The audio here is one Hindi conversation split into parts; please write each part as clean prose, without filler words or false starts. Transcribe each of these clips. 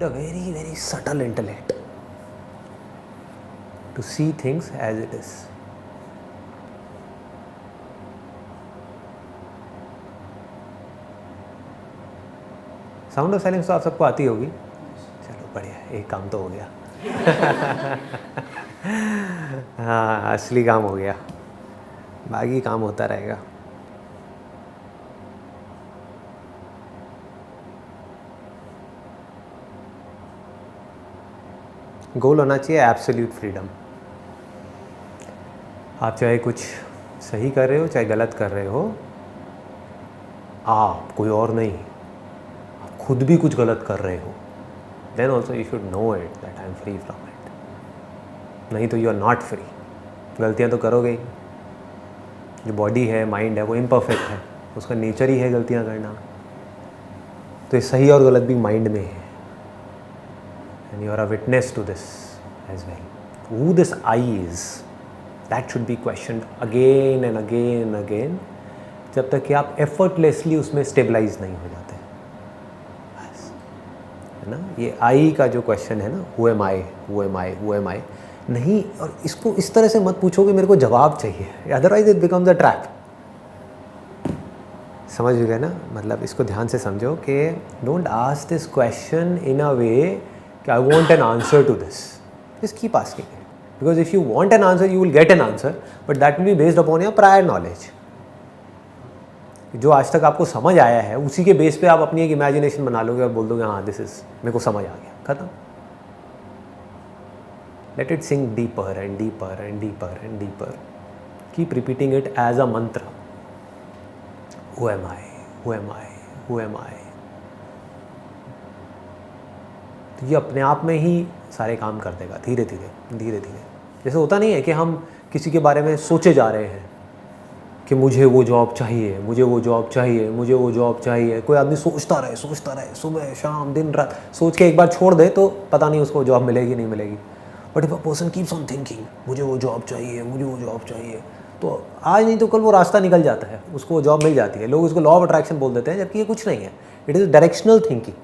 a very, very subtle intellect to see things as it is. Sound of silence तो आप सबको आती होगी, चलो बढ़िया, एक काम तो हो गया। हाँ, असली काम हो गया, बाकी काम होता रहेगा। गोल होना चाहिए एब्सोल्यूट फ्रीडम। आप चाहे कुछ सही कर रहे हो चाहे गलत कर रहे हो, आप, कोई और नहीं, आप खुद भी कुछ गलत कर रहे हो, then also you should know it that I am free from it. नहीं तो यू आर नॉट फ्री। गलतियाँ तो करोगे ही। जो बॉडी है, माइंड है, वो इम्परफेक्ट है, उसका नेचर ही है गलतियाँ करना। तो ये सही और गलत भी माइंड में है, and you are a witness to this as well. Who this I is, that should be questioned again and again and again, जब तक कि आप effortlessly उसमें stabilize नहीं हो जाते। बस, है ना? ये I का जो question है ना, who am I, who am I, who am I, नहीं, और इसको इस तरह से मत पूछो कि मेरे को जवाब चाहिए, otherwise it becomes a trap। समझ गए ना? मतलब इसको ध्यान से समझो कि don't ask this question in a way I want an answer to this. Just keep asking it. Because if you want an answer, you will get an answer, but that will be based upon your prior knowledge. जो आज तक आपको समझ आया है, उसी के बेस पे आप अपनी एक इमेजिनेशन बना लोगे और बोल दोगे हाँ दिस इज, मेरे को समझ आ गया, खत्म। Let it sink deeper and deeper and deeper and deeper. Keep repeating it as a mantra. Who am I? Who am I? Who am I? तो ये अपने आप में ही सारे काम कर देगा, धीरे धीरे धीरे धीरे। जैसे होता नहीं है कि हम किसी के बारे में सोचे जा रहे हैं कि मुझे वो जॉब चाहिए, मुझे वो जॉब चाहिए, मुझे वो जॉब चाहिए। कोई आदमी सोचता रहे सुबह शाम दिन रात, सोच के एक बार छोड़ दे तो पता नहीं उसको जॉब मिलेगी नहीं मिलेगी। But if a person keeps on thinking मुझे वो जॉब चाहिए, मुझे वो जॉब चाहिए, तो आज नहीं तो कल वो रास्ता निकल जाता है, उसको वो जॉब मिल जाती है। लोग उसको लॉ ऑफ अट्रैक्शन बोल देते हैं, जबकि ये कुछ नहीं है, इट इज़ डायरेक्शनल थिंकिंग।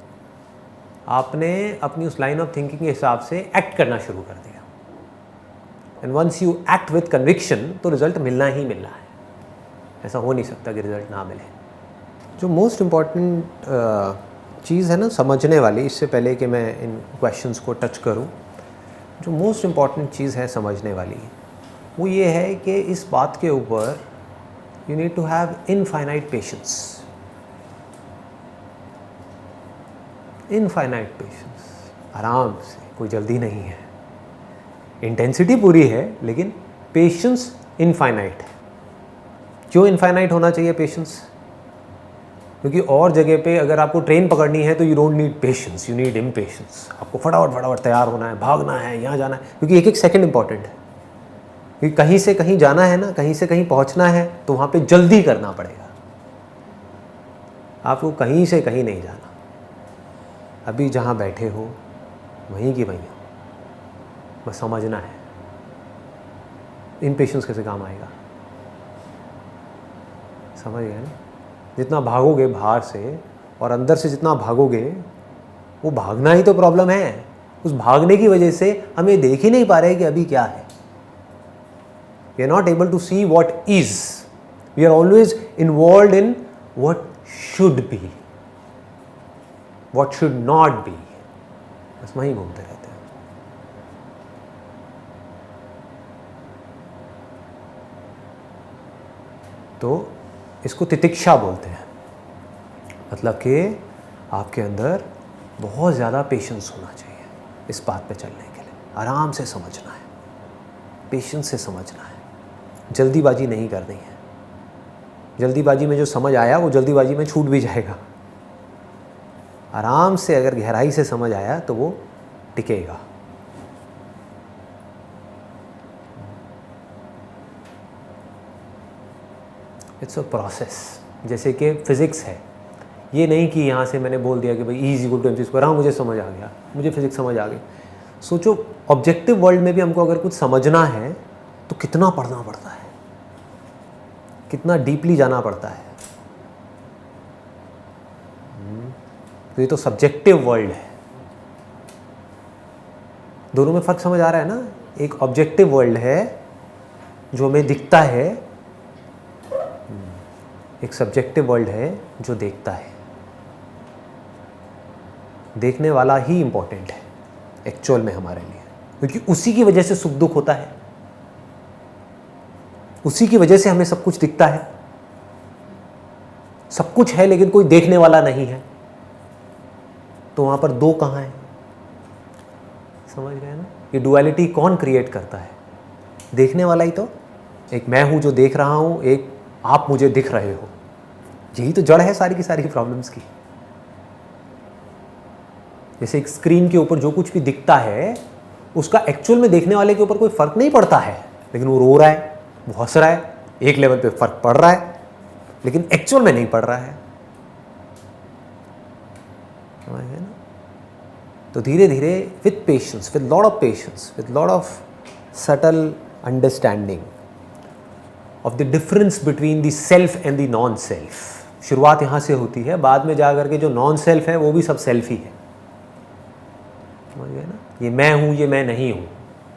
आपने अपनी उस लाइन ऑफ थिंकिंग के हिसाब से एक्ट करना शुरू कर दिया, and once you act with conviction तो रिजल्ट मिलना ही मिलना है। ऐसा हो नहीं सकता कि रिजल्ट ना मिले। जो मोस्ट इम्पॉर्टेंट चीज़ है ना समझने वाली, इससे पहले कि मैं इन क्वेश्चंस को टच करूं, जो मोस्ट इम्पॉर्टेंट चीज़ है समझने वाली वो ये है कि इस बात के ऊपर you need to have infinite patience. Infinite patience, आराम से, कोई जल्दी नहीं है। इंटेंसिटी पूरी है लेकिन पेशेंस इनफाइनाइट है। क्यों इनफाइनाइट होना चाहिए पेशेंस? क्योंकि और जगह पे अगर आपको ट्रेन पकड़नी है तो you don't need patience, you need impatience. आपको फटाफट तैयार होना है, भागना है, यहाँ जाना है, क्योंकि एक एक सेकंड इंपॉर्टेंट है। क्योंकि कहीं से कहीं जाना है ना, कहीं से कहीं पहुँचना है, तो वहाँ पे जल्दी करना पड़ेगा। आपको कहीं से कहीं नहीं जाना, अभी जहाँ बैठे हो वहीं की वहीं हो, बस समझना है। इम्पेशेंस कैसे काम आएगा? समझ गए ना? जितना भागोगे बाहर से और अंदर से जितना भागोगे, वो भागना ही तो प्रॉब्लम है। उस भागने की वजह से हम ये देख ही नहीं पा रहे कि अभी क्या है। We are not able to see what is, we are always involve in what should be, what should not be, बस वहीं घूमते रहते हैं। तो इसको तितिक्षा बोलते हैं, मतलब कि आपके अंदर बहुत ज़्यादा पेशेंस होना चाहिए इस बात पे चलने के लिए। आराम से समझना है, पेशेंस से समझना है, जल्दीबाजी नहीं करनी है। जल्दीबाजी में जो समझ आया वो जल्दीबाजी में छूट भी जाएगा। आराम से अगर गहराई से समझ आया तो वो टिकेगा। It's a process. जैसे कि फिज़िक्स है, ये नहीं कि यहाँ से मैंने बोल दिया कि भाई E = mc², हाँ मुझे समझ आ गया, मुझे फिज़िक्स समझ आ गई। सोचो ऑब्जेक्टिव वर्ल्ड में भी हमको अगर कुछ समझना है तो कितना पढ़ना पड़ता है, कितना डीपली जाना पड़ता है। तो ये तो सब्जेक्टिव वर्ल्ड है, दोनों में फ़र्क समझ आ रहा है ना? एक ऑब्जेक्टिव वर्ल्ड है जो हमें दिखता है, एक सब्जेक्टिव वर्ल्ड है जो देखता है। देखने वाला ही इम्पोर्टेंट है एक्चुअल में हमारे लिए, क्योंकि उसी की वजह से सुख दुख होता है, उसी की वजह से हमें सब कुछ दिखता है। सब कुछ है लेकिन कोई देखने वाला नहीं है, तो वहां पर दो कहाँ है? समझ गए ना? ये डुअलिटी कौन क्रिएट करता है? देखने वाला ही तो। एक मैं हूं जो देख रहा हूं, एक आप मुझे दिख रहे हो। यही तो जड़ है सारी की सारी प्रॉब्लम्स की। जैसे एक स्क्रीन के ऊपर जो कुछ भी दिखता है उसका एक्चुअल में देखने वाले के ऊपर कोई फर्क नहीं पड़ता है, लेकिन वो रो रहा है, वो हंस रहा है, एक लेवल पे फर्क पड़ रहा है, लेकिन एक्चुअल में नहीं पड़ रहा है। समझ गए ना? तो धीरे धीरे with patience, with lot of patience, with lot of subtle understanding of the difference between the self and the non self. शुरुआत यहाँ से होती है, बाद में जा करके जो नॉन सेल्फ है वो भी सब सेल्फ ही है। समझ गए ना? ये मैं हूँ, ये मैं नहीं हूँ,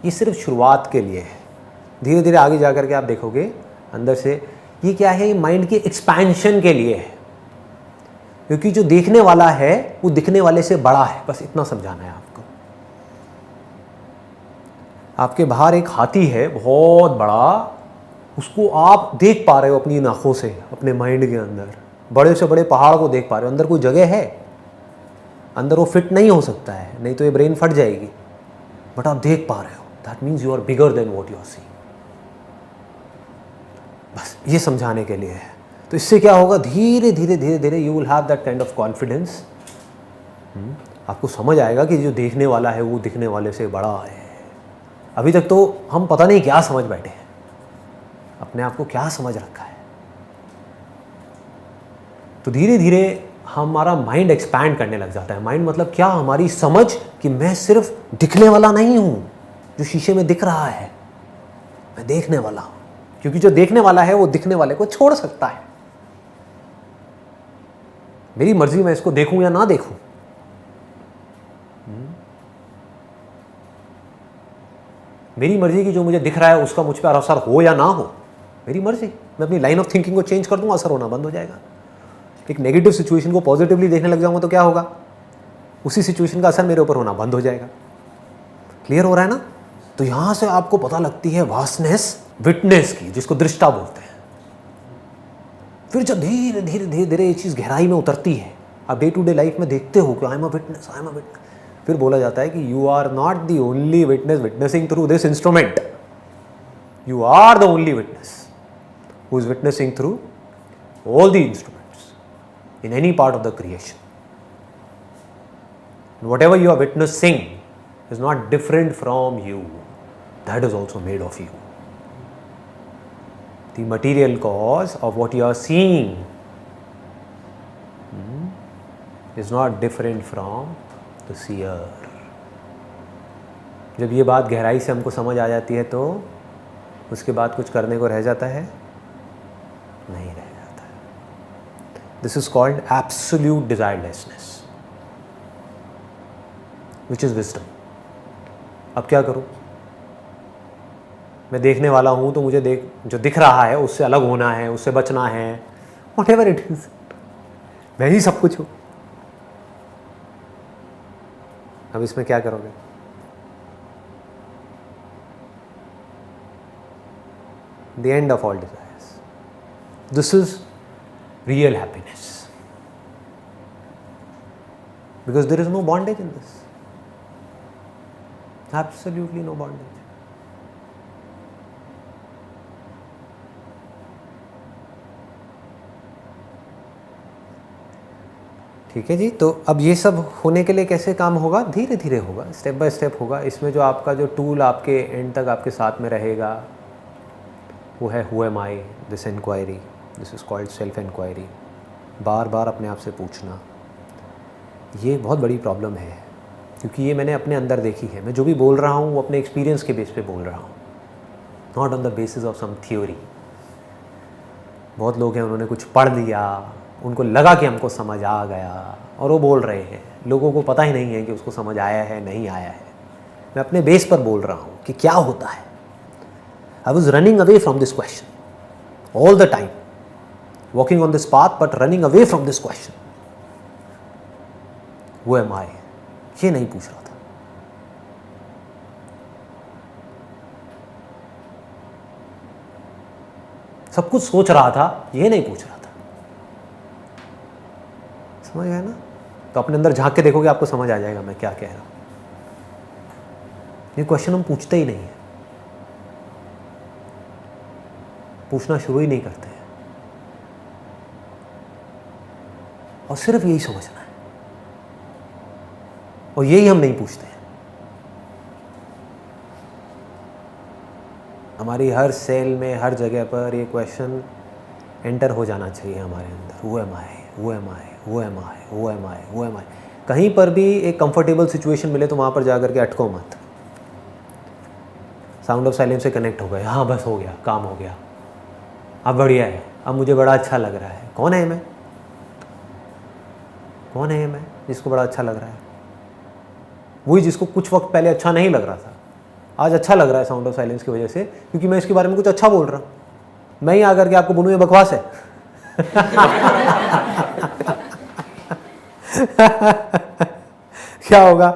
ये सिर्फ शुरुआत के लिए है। धीरे धीरे आगे जा करके आप देखोगे अंदर से ये क्या है, ये माइंड के एक्सपेंशन के लिए है, क्योंकि जो देखने वाला है वो दिखने वाले से बड़ा है। बस इतना समझाना है आपको। आपके बाहर एक हाथी है बहुत बड़ा, उसको आप देख पा रहे हो अपनी आंखों से, अपने माइंड के अंदर बड़े से बड़े पहाड़ को देख पा रहे हो। अंदर कोई जगह है, अंदर वो फिट नहीं हो सकता है, नहीं तो ये ब्रेन फट जाएगी, बट आप देख पा रहे हो। That means you are bigger than what you are seeing. बस ये समझाने के लिए है। तो इससे क्या होगा, धीरे धीरे धीरे धीरे you will have that kind of confidence. आपको समझ आएगा कि जो देखने वाला है वो दिखने वाले से बड़ा है। अभी तक तो हम पता नहीं क्या समझ बैठे हैं, अपने आप को क्या समझ रखा है। तो धीरे धीरे हमारा माइंड एक्सपैंड करने लग जाता है। माइंड मतलब क्या, हमारी समझ कि मैं सिर्फ दिखने वाला नहीं हूं, जो शीशे में दिख रहा है, मैं देखने वाला हूं। क्योंकि जो देखने वाला है वो दिखने वाले को छोड़ सकता है। मेरी मर्जी मैं इसको देखूं या ना देखूं। मेरी मर्जी की जो मुझे दिख रहा है उसका मुझ पर असर हो या ना हो, मेरी मर्जी। मैं अपनी लाइन ऑफ थिंकिंग को चेंज कर दूंगा, असर होना बंद हो जाएगा। एक नेगेटिव सिचुएशन को पॉजिटिवली देखने लग जाऊंगा तो क्या होगा, उसी सिचुएशन का असर मेरे ऊपर होना बंद हो जाएगा। क्लियर हो रहा है ना? तो यहां से आपको पता लगती है वास्टनेस विटनेस की, जिसको दृष्टा बोलते हैं। फिर जब धीरे धीरे धीरे धीरे ये चीज़ गहराई में उतरती है, आप डे टू डे लाइफ में देखते हो कि I am a witness, I am a witness. फिर बोला जाता है कि you are not the only witness witnessing through this instrument, you are the only witness who is witnessing through all the instruments in any part of the creation. And whatever you are witnessing is not different from you. That is also made of you. The material cause of what you are seeing is not different from the seer. जब ये बात गहराई से हमको समझ आ जाती है तो उसके बाद कुछ करने को रह जाता है? नहीं रह जाता है। This is called absolute desirelessness, which is wisdom. अब क्या करूं? मैं देखने वाला हूं तो मुझे जो दिख रहा है उससे अलग होना है, उससे बचना है, whatever it is. मैं ही सब कुछ हूं। अब इसमें क्या करोगे? The end of all desires. This is real happiness, because there is no bondage in this. Absolutely no bondage. ठीक है जी। तो अब ये सब होने के लिए कैसे काम होगा? धीरे धीरे होगा, स्टेप बाय स्टेप होगा। इसमें जो आपका जो टूल आपके एंड तक आपके साथ में रहेगा वो है who am I, this inquiry, this is called self inquiry. बार बार अपने आप से पूछना, ये बहुत बड़ी प्रॉब्लम है, क्योंकि ये मैंने अपने अंदर देखी है। मैं जो भी बोल रहा हूँ वो अपने एक्सपीरियंस के बेस पे बोल रहा हूँ, not on the basis of some theory. बहुत लोग हैं, उन्होंने कुछ पढ़ लिया, उनको लगा कि हमको समझ आ गया और वो बोल रहे हैं। लोगों को पता ही नहीं है कि उसको समझ आया है नहीं आया है। मैं अपने बेस पर बोल रहा हूँ कि क्या होता है। I was running away from this question all the time, walking on this path but running away from this question, वो एम आई, ये नहीं पूछ रहा था। सब कुछ सोच रहा था, ये नहीं पूछ रहा था। समझ गए ना? तो अपने अंदर झांक के देखोगे, आपको समझ आ जाएगा मैं क्या कह रहा हूं। ये क्वेश्चन हम पूछते ही नहीं है, पूछना शुरू ही नहीं करते हैं, और सिर्फ यही समझना है, और यही हम नहीं पूछते हैं। हमारी हर सेल में, हर जगह पर ये क्वेश्चन एंटर हो जाना चाहिए हमारे अंदर। Who am I, who am I, who am I, who am I, who am I. कहीं पर भी एक कंफर्टेबल सिचुएशन मिले तो वहाँ पर जाकर के अटको मत। साउंड ऑफ साइलेंस से कनेक्ट हो गए, हाँ बस हो गया, काम हो गया, अब बढ़िया है, अब मुझे बड़ा अच्छा लग रहा है। कौन है मैं? कौन है मैं जिसको बड़ा अच्छा लग रहा है? वही जिसको कुछ वक्त पहले अच्छा नहीं लग रहा था, आज अच्छा लग रहा है साउंड ऑफ साइलेंस की वजह से, क्योंकि मैं इसके बारे में कुछ अच्छा बोल रहा हूँ। मैं ही आकर के आपको बोलूँ ये बकवास है क्या होगा?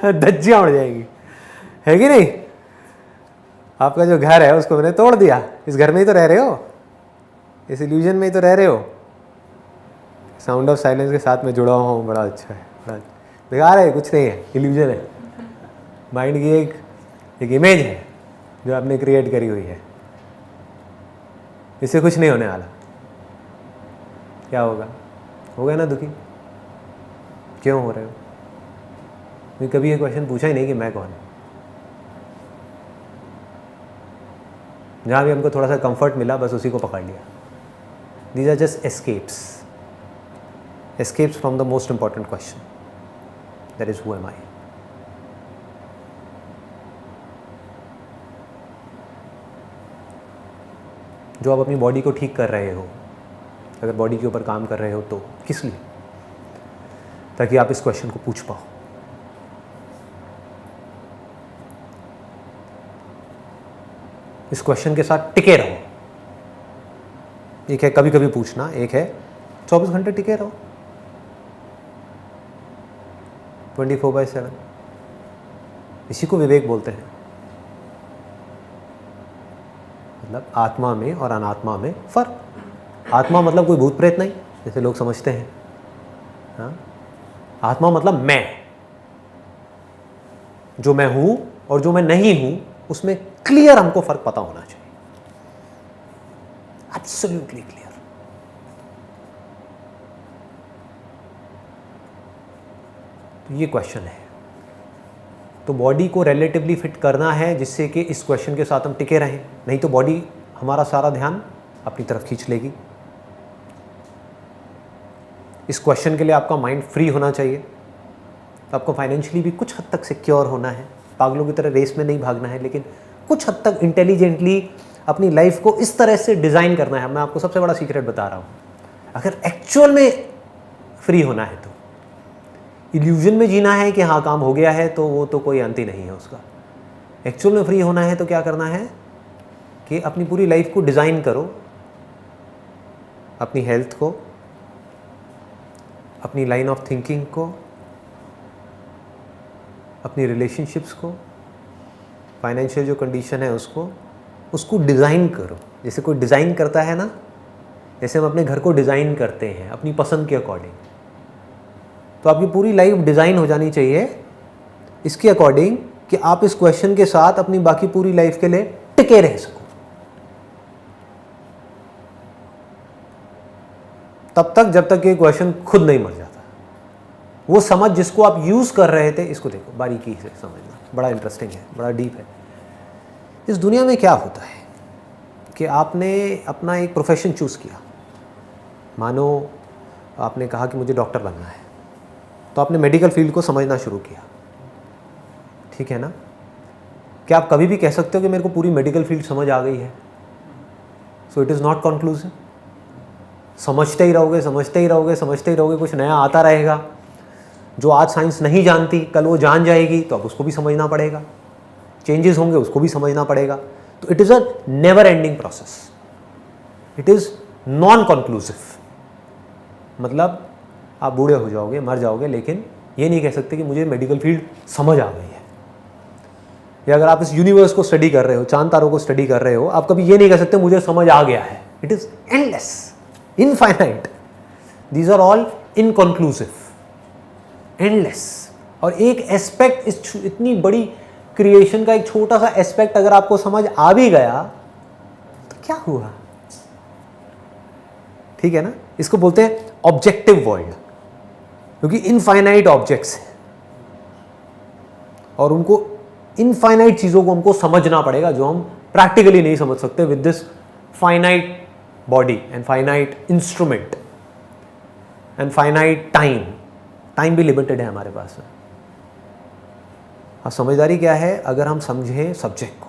धज्जियां उड़ जाएगी, है कि नहीं? आपका जो घर है उसको मैंने तोड़ दिया, इस घर में ही तो रह रहे हो, इस इल्यूजन में ही तो रह रहे हो। साउंड ऑफ साइलेंस के साथ में जुड़ा हुआ हूँ, बड़ा अच्छा है, बड़ा बेकार है, कुछ नहीं है, इल्यूजन है। माइंड की एक इमेज है जो आपने क्रिएट करी हुई है, इससे कुछ नहीं होने वाला। क्या होगा? हो गए ना दुखी? क्यों हो रहे हो? मैं कभी ये क्वेश्चन पूछा ही नहीं कि मैं कौन हूँ। जहाँ भी हमको थोड़ा सा कंफर्ट मिला बस उसी को पकड़ लिया। These are just escapes from the most important question, that is who am I. जो आप अपनी बॉडी को ठीक कर रहे हो, अगर बॉडी के ऊपर काम कर रहे हो तो किस लिए? ताकि आप इस क्वेश्चन को पूछ पाओ। इस क्वेश्चन के साथ टिके रहो। एक है कभी कभी पूछना, एक है 24 घंटे टिके रहो, 24/7। इसी को विवेक बोलते हैं। मतलब आत्मा में और अनात्मा में फर्क। आत्मा मतलब कोई भूत प्रेत नहीं जैसे लोग समझते हैं। हाँ, आत्मा मतलब मैं, जो मैं हूं और जो मैं नहीं हूं उसमें क्लियर हमको फर्क पता होना चाहिए, एब्सोल्युटली क्लियर। तो ये क्वेश्चन है। तो बॉडी को रिलेटिवली फिट करना है जिससे कि इस क्वेश्चन के साथ हम टिके रहें, नहीं तो बॉडी हमारा सारा ध्यान अपनी तरफ खींच लेगी। इस क्वेश्चन के लिए आपका माइंड फ्री होना चाहिए। तो आपको फाइनेंशियली भी कुछ हद तक सिक्योर होना है, पागलों की तरह रेस में नहीं भागना है, लेकिन कुछ हद तक इंटेलिजेंटली अपनी लाइफ को इस तरह से डिज़ाइन करना है। मैं आपको सबसे बड़ा सीक्रेट बता रहा हूँ, अगर एक्चुअल में फ्री होना है तो इल्यूजन में जीना है कि हाँ काम हो गया है तो वो तो कोई अंत ही नहीं है उसका। एक्चुअल में फ्री होना है तो क्या करना है कि अपनी पूरी लाइफ को डिज़ाइन करो, अपनी हेल्थ को, अपनी लाइन ऑफ थिंकिंग को, अपनी रिलेशनशिप्स को, फाइनेंशियल जो कंडीशन है उसको डिज़ाइन करो। जैसे कोई डिज़ाइन करता है ना, जैसे हम अपने घर को डिज़ाइन करते हैं अपनी पसंद के अकॉर्डिंग, तो आपकी पूरी लाइफ डिज़ाइन हो जानी चाहिए इसके अकॉर्डिंग कि आप इस क्वेश्चन के साथ अपनी बाकी पूरी लाइफ के लिए टिके रह सको। तब तक जब तक ये क्वेश्चन खुद नहीं मर जाता। वो समझ जिसको आप यूज़ कर रहे थे, इसको देखो बारीकी से समझना, बड़ा इंटरेस्टिंग है, बड़ा डीप है। इस दुनिया में क्या होता है कि आपने अपना एक प्रोफेशन चूज़ किया। मानो आपने कहा कि मुझे डॉक्टर बनना है, तो आपने मेडिकल फील्ड को समझना शुरू किया, ठीक है ना? क्या आप कभी भी कह सकते हो कि मेरे को पूरी मेडिकल फील्ड समझ आ गई है? So it is not conclusive. समझते ही रहोगे, समझते ही रहोगे, समझते ही रहोगे, कुछ नया आता रहेगा, जो आज साइंस नहीं जानती कल वो जान जाएगी, तो अब उसको भी समझना पड़ेगा, चेंजेस होंगे उसको भी समझना पड़ेगा। तो it is a never ending process, it is non conclusive. मतलब आप बूढ़े हो जाओगे, मर जाओगे, लेकिन ये नहीं कह सकते कि मुझे मेडिकल फील्ड समझ आ गई है। या अगर आप इस यूनिवर्स को स्टडी कर रहे हो, चांद तारों को स्टडी कर रहे हो, आप कभी ये नहीं कह सकते मुझे समझ आ गया है। It is endless, infinite, these are all inconclusive, endless. और एक एस्पेक्ट, इस इतनी बड़ी क्रिएशन का एक छोटा सा एस्पेक्ट अगर आपको समझ आ भी गया तो क्या हुआ? ठीक है ना? इसको बोलते हैं ऑब्जेक्टिव वर्ल्ड, क्योंकि इनफाइनाइट ऑब्जेक्ट्स हैं और उनको, इनफाइनाइट चीज़ों को हमको समझना पड़ेगा जो हम प्रैक्टिकली नहीं समझ सकते with this finite body and finite instrument and finite time. Time भी लिमिटेड है हमारे पास में। अब समझदारी क्या है? अगर हम समझें सब्जेक्ट को,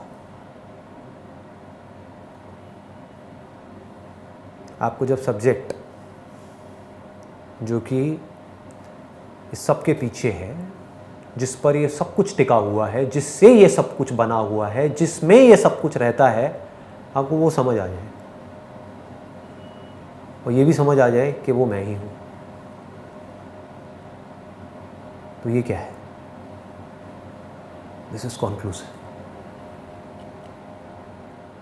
आपको जब सब्जेक्ट जो कि इस सब के पीछे है, जिस पर ये सब कुछ टिका हुआ है, जिससे ये सब कुछ बना हुआ है, जिसमें ये सब कुछ रहता है, आपको वो समझ आ जाए और ये भी समझ आ जाए कि वो मैं ही हूँ, तो ये क्या है? This is conclusive.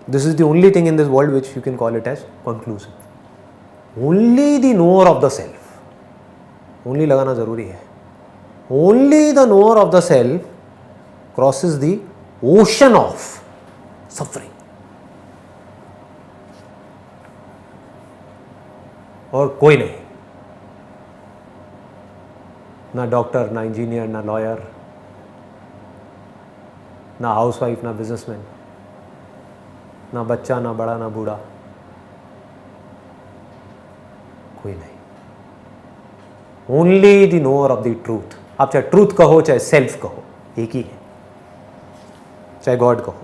This is the only thing in this world which you can call it as conclusive. Only the knower of the self, only लगाना जरूरी है, only the knower of the self crosses the ocean of suffering. और कोई नहीं, ना डॉक्टर, ना इंजीनियर, ना लॉयर, ना हाउसवाइफ, ना बिजनेसमैन, ना बच्चा, ना बड़ा, ना बूढ़ा, कोई नहीं। Only the knower of the truth. आप चाहे ट्रूथ कहो चाहे सेल्फ कहो, एक ही है, चाहे गॉड कहो,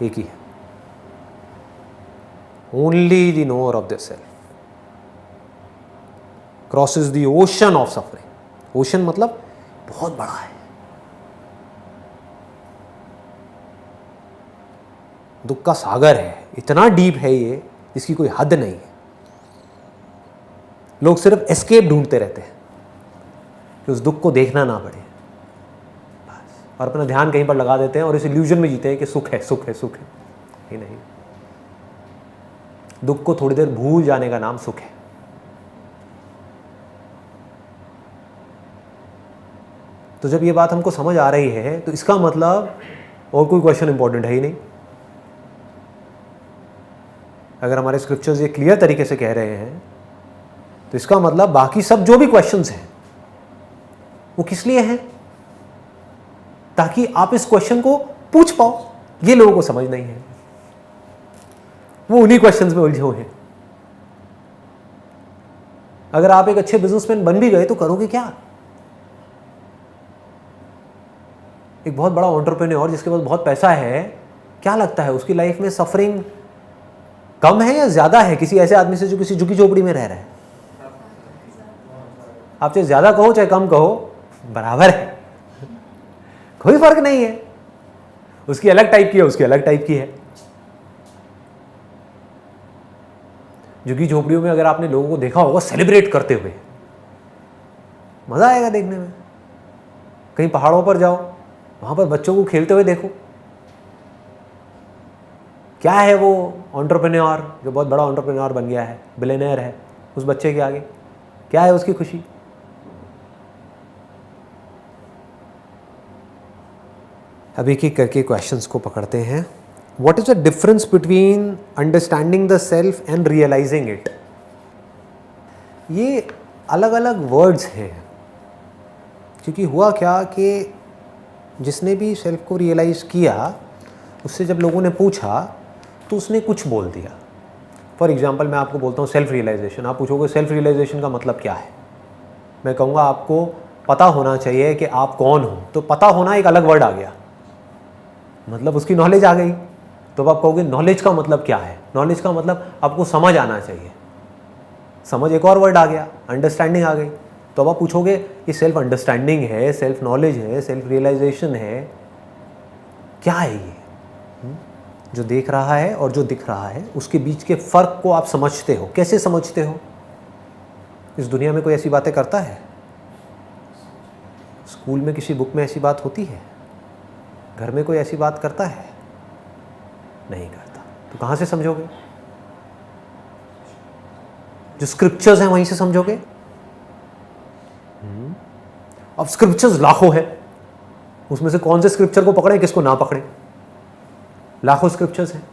एक ही है। Only the knower of the self crosses the ocean of suffering. Ocean मतलब बहुत बड़ा है, दुख का सागर है, इतना डीप है ये, इसकी कोई हद नहीं है। लोग सिर्फ एस्केप ढूंढते रहते हैं कि उस दुख को देखना ना पड़े बस, और अपना ध्यान कहीं पर लगा देते हैं और इस इल्यूजन में जीते हैं कि सुख है, सुख है, सुख है। ही नहीं, दुख को थोड़ी देर भूल जाने का नाम सुख है। तो जब ये बात हमको समझ आ रही है तो इसका मतलब और कोई क्वेश्चन इंपॉर्टेंट है ही नहीं। अगर हमारे स्क्रिप्चर्स ये क्लियर तरीके से कह रहे हैं तो इसका मतलब बाकी सब जो भी क्वेश्चंस हैं वो किस लिए हैं? ताकि आप इस क्वेश्चन को पूछ पाओ। ये लोगों को समझ नहीं है, वो उन्हीं क्वेश्चंस में उलझे हुए हैं। अगर आप एक अच्छे बिजनेसमैन बन भी गए तो करोगे क्या? एक बहुत बड़ा एंटरप्रेन्योर जिसके पास बहुत पैसा है, क्या लगता है उसकी लाइफ में सफरिंग कम है या ज्यादा है किसी ऐसे आदमी से जो किसी झुग्गी झोपड़ी में रह रहा है? आप चाहे ज्यादा कहो चाहे कम कहो, बराबर है, कोई फर्क नहीं है। उसकी अलग टाइप की है, उसकी अलग टाइप की है। झुग्गी झोपड़ियों में अगर आपने लोगों को देखा होगा सेलिब्रेट करते हुए, मजा आएगा देखने में। कहीं पहाड़ों पर जाओ, वहां पर बच्चों को खेलते हुए देखो। क्या है वो एंटरप्रेन्योर जो बहुत बड़ा एंटरप्रेन्योर बन गया है, बिलियनेयर है, उस बच्चे के आगे क्या है उसकी खुशी? अब एक एक करके क्वेश्चंस को पकड़ते हैं। What is the difference between understanding the self and realising it? ये अलग अलग वर्ड्स हैं, क्योंकि हुआ क्या कि जिसने भी सेल्फ को रियलाइज़ किया उससे जब लोगों ने पूछा तो उसने कुछ बोल दिया। फॉर एग्जांपल मैं आपको बोलता हूँ सेल्फ रियलाइजेशन, आप पूछोगे सेल्फ रियलाइजेशन का मतलब क्या है? मैं कहूँगा आपको पता होना चाहिए कि आप कौन हो। तो पता होना एक अलग वर्ड आ गया, मतलब उसकी नॉलेज आ गई। तो अब आप कहोगे नॉलेज का मतलब क्या है? नॉलेज का मतलब आपको समझ आना चाहिए। समझ एक और वर्ड आ गया, अंडरस्टैंडिंग आ गई। तो अब आप पूछोगे ये सेल्फ अंडरस्टैंडिंग है, सेल्फ नॉलेज है, सेल्फ रियलाइजेशन है, क्या है ये? जो देख रहा है और जो दिख रहा है उसके बीच के फ़र्क को आप समझते हो। कैसे समझते हो? इस दुनिया में कोई ऐसी बातें करता है? स्कूल में किसी बुक में ऐसी बात होती है? घर में कोई ऐसी बात करता है? नहीं करता। तो कहाँ से समझोगे? जो स्क्रिप्चर्स हैं वहीं से समझोगे। अब स्क्रिप्चर्स लाखों है, उसमें से कौन से स्क्रिप्चर को पकड़े, किसको ना पकड़े? लाखों स्क्रिप्चर्स हैं,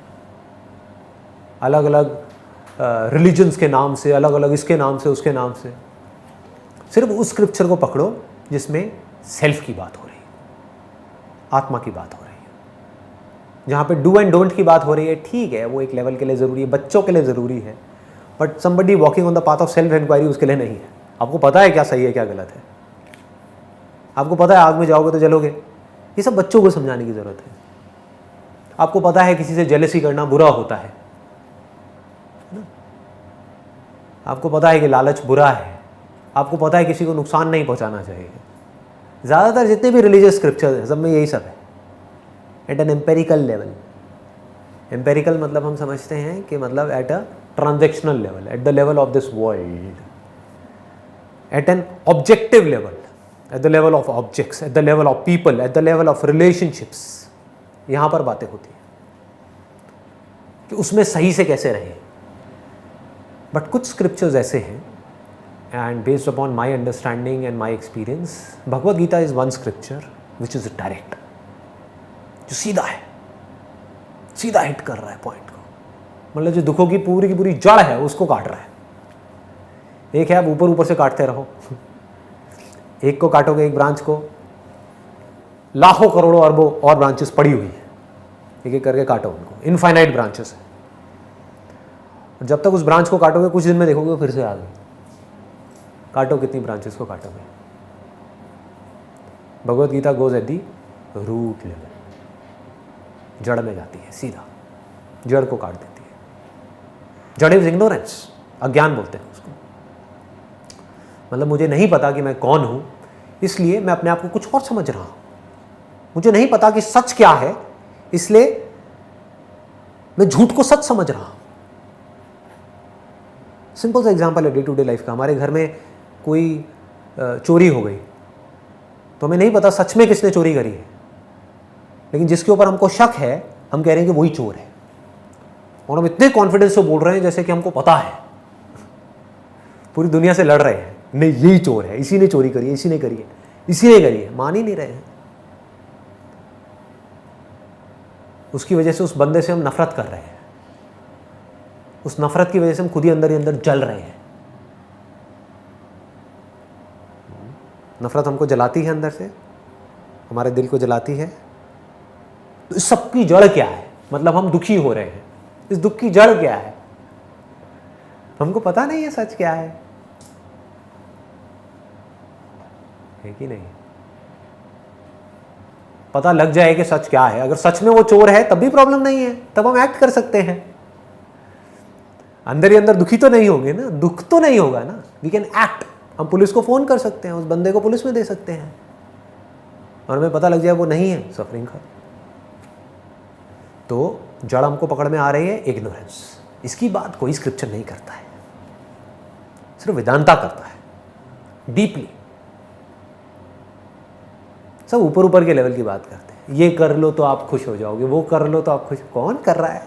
अलग अलग रिलीजन्स के नाम से, अलग अलग इसके नाम से, उसके नाम से। सिर्फ उस स्क्रिप्चर को पकड़ो जिसमें सेल्फ की बात हो रही है, आत्मा की बात हो रही है। जहाँ पे डू एंड डोंट की बात हो रही है, ठीक है, वो एक लेवल के लिए ज़रूरी है, बच्चों के लिए ज़रूरी है, but somebody walking on the path of self inquiry उसके लिए नहीं है। आपको पता है क्या सही है क्या गलत है, आपको पता है आग में जाओगे तो जलोगे, ये सब बच्चों को समझाने की ज़रूरत है। आपको पता है किसी से जेलसी करना बुरा होता है ना? आपको पता है कि लालच बुरा है, आपको पता है किसी को नुकसान नहीं पहुंचाना चाहिए। ज़्यादातर जितने भी रिलीजियस स्क्रिप्चर्स हैं सब में यही सब है, at an empirical level. Empirical मतलब हम समझते हैं कि मतलब at a transactional level, at the level of this world, at an objective level, at the level of objects, at the level of people, at the level of relationships. यहाँ पर बातें होती हैं कि उसमें सही से कैसे रहें। बट कुछ स्क्रिप्चर्स ऐसे हैं, and based upon my understanding and my experience, Bhagavad Gita is one scripture which is direct, जो सीधा है, सीधा हिट कर रहा है पॉइंट को। मतलब जो दुखों की पूरी जड़ है उसको काट रहा है। एक है आप ऊपर ऊपर से काटते रहो, एक को काटोगे, एक ब्रांच को, लाखों करोड़ों अरबों और ब्रांचेस पड़ी हुई है, एक एक करके काटो उनको, इनफाइनाइट ब्रांचेस है। और जब तक उस ब्रांच को काटोगे कुछ दिन में देखोगे वो फिर से आ गई। काटो कितनी ब्रांचेस को काटोगे। Bhagavad Gita goes at the root level, जड़ में जाती है, सीधा जड़ को काट देती है। जड़ इज इग्नोरेंस, अज्ञान बोलते हैं उसको। मतलब मुझे नहीं पता कि मैं कौन हूं, इसलिए मैं अपने आप को कुछ और समझ रहा हूं। मुझे नहीं पता कि सच क्या है, इसलिए मैं झूठ को सच समझ रहा हूं। सिंपल सा एग्जांपल है डे टू डे लाइफ का। हमारे घर में कोई चोरी हो गई तो हमें नहीं पता सच में किसने चोरी करी है, लेकिन जिसके ऊपर हमको शक है हम कह रहे हैं कि वही चोर है, और हम इतने कॉन्फिडेंस से बोल रहे हैं जैसे कि हमको पता है, पूरी दुनिया से लड़ रहे हैं, नहीं यही चोर है, इसी ने चोरी करी है, इसी ने करी है, इसी ने करी है। मान ही नहीं रहे हैं। उसकी वजह से उस बंदे से हम नफरत कर रहे हैं, उस नफरत की वजह से हम खुद ही अंदर जल रहे हैं। नफरत हमको जलाती है, अंदर से हमारे दिल को जलाती है। तो इस सब की जड़ क्या है? मतलब हम दुखी हो रहे हैं, इस दुख की जड़ क्या है? हमको पता नहीं है सच क्या है कि नहीं? पता लग जाए कि सच क्या है। अगर सच में वो चोर है तब भी प्रॉब्लम नहीं है, तब हम एक्ट कर सकते हैं। अंदर ही अंदर दुखी तो नहीं होंगे ना, दुख तो नहीं होगा ना। We can act. हम पुलिस को फोन कर सकते हैं, उस बंदे को पुलिस में दे सकते हैं, और हमें पता लग जाए वो नहीं है, सफरिंग का। तो जड़ हमको पकड़ में आ रही है, इग्नोरेंस। इसकी बात कोई स्क्रिप्चर नहीं करता है, सिर्फ वेदांता करता है डीपली। सब ऊपर ऊपर के लेवल की बात करते हैं। ये कर लो तो आप खुश हो जाओगे, वो कर लो तो आप खुश। कौन कर रहा है?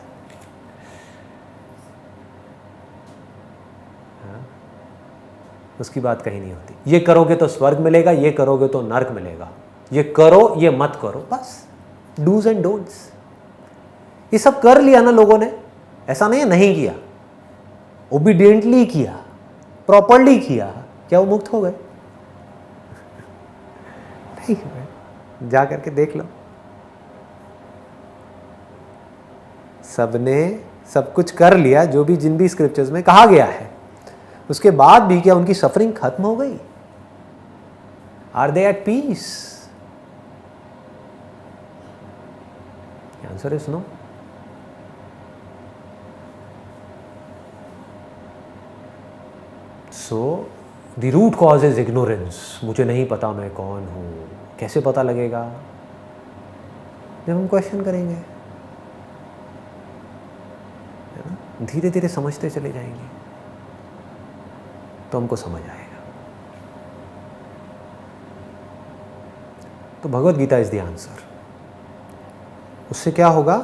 हाँ? उसकी बात कहीं नहीं होती। ये करोगे तो स्वर्ग मिलेगा, ये करोगे तो नर्क मिलेगा, ये करो ये मत करो, बस डूज एंड डोंट्स। ये सब कर लिया ना लोगों ने, ऐसा नहीं है नहीं किया, ओबीडियंटली किया, प्रॉपरली किया, क्या वो मुक्त हो गए? नहीं, जा करके देख लो। सबने सब कुछ कर लिया जो भी जिन भी स्क्रिप्चर्स में कहा गया है, उसके बाद भी क्या उनकी सफरिंग खत्म हो गई? Are they at peace? Answer is no. So the root cause is ignorance. मुझे नहीं पता मैं कौन हूँ। कैसे पता लगेगा? जब हम क्वेश्चन करेंगे, है ना? धीरे धीरे समझते चले जाएंगे तो हमको समझ आएगा। तो Bhagavad Gita is the answer. उससे क्या होगा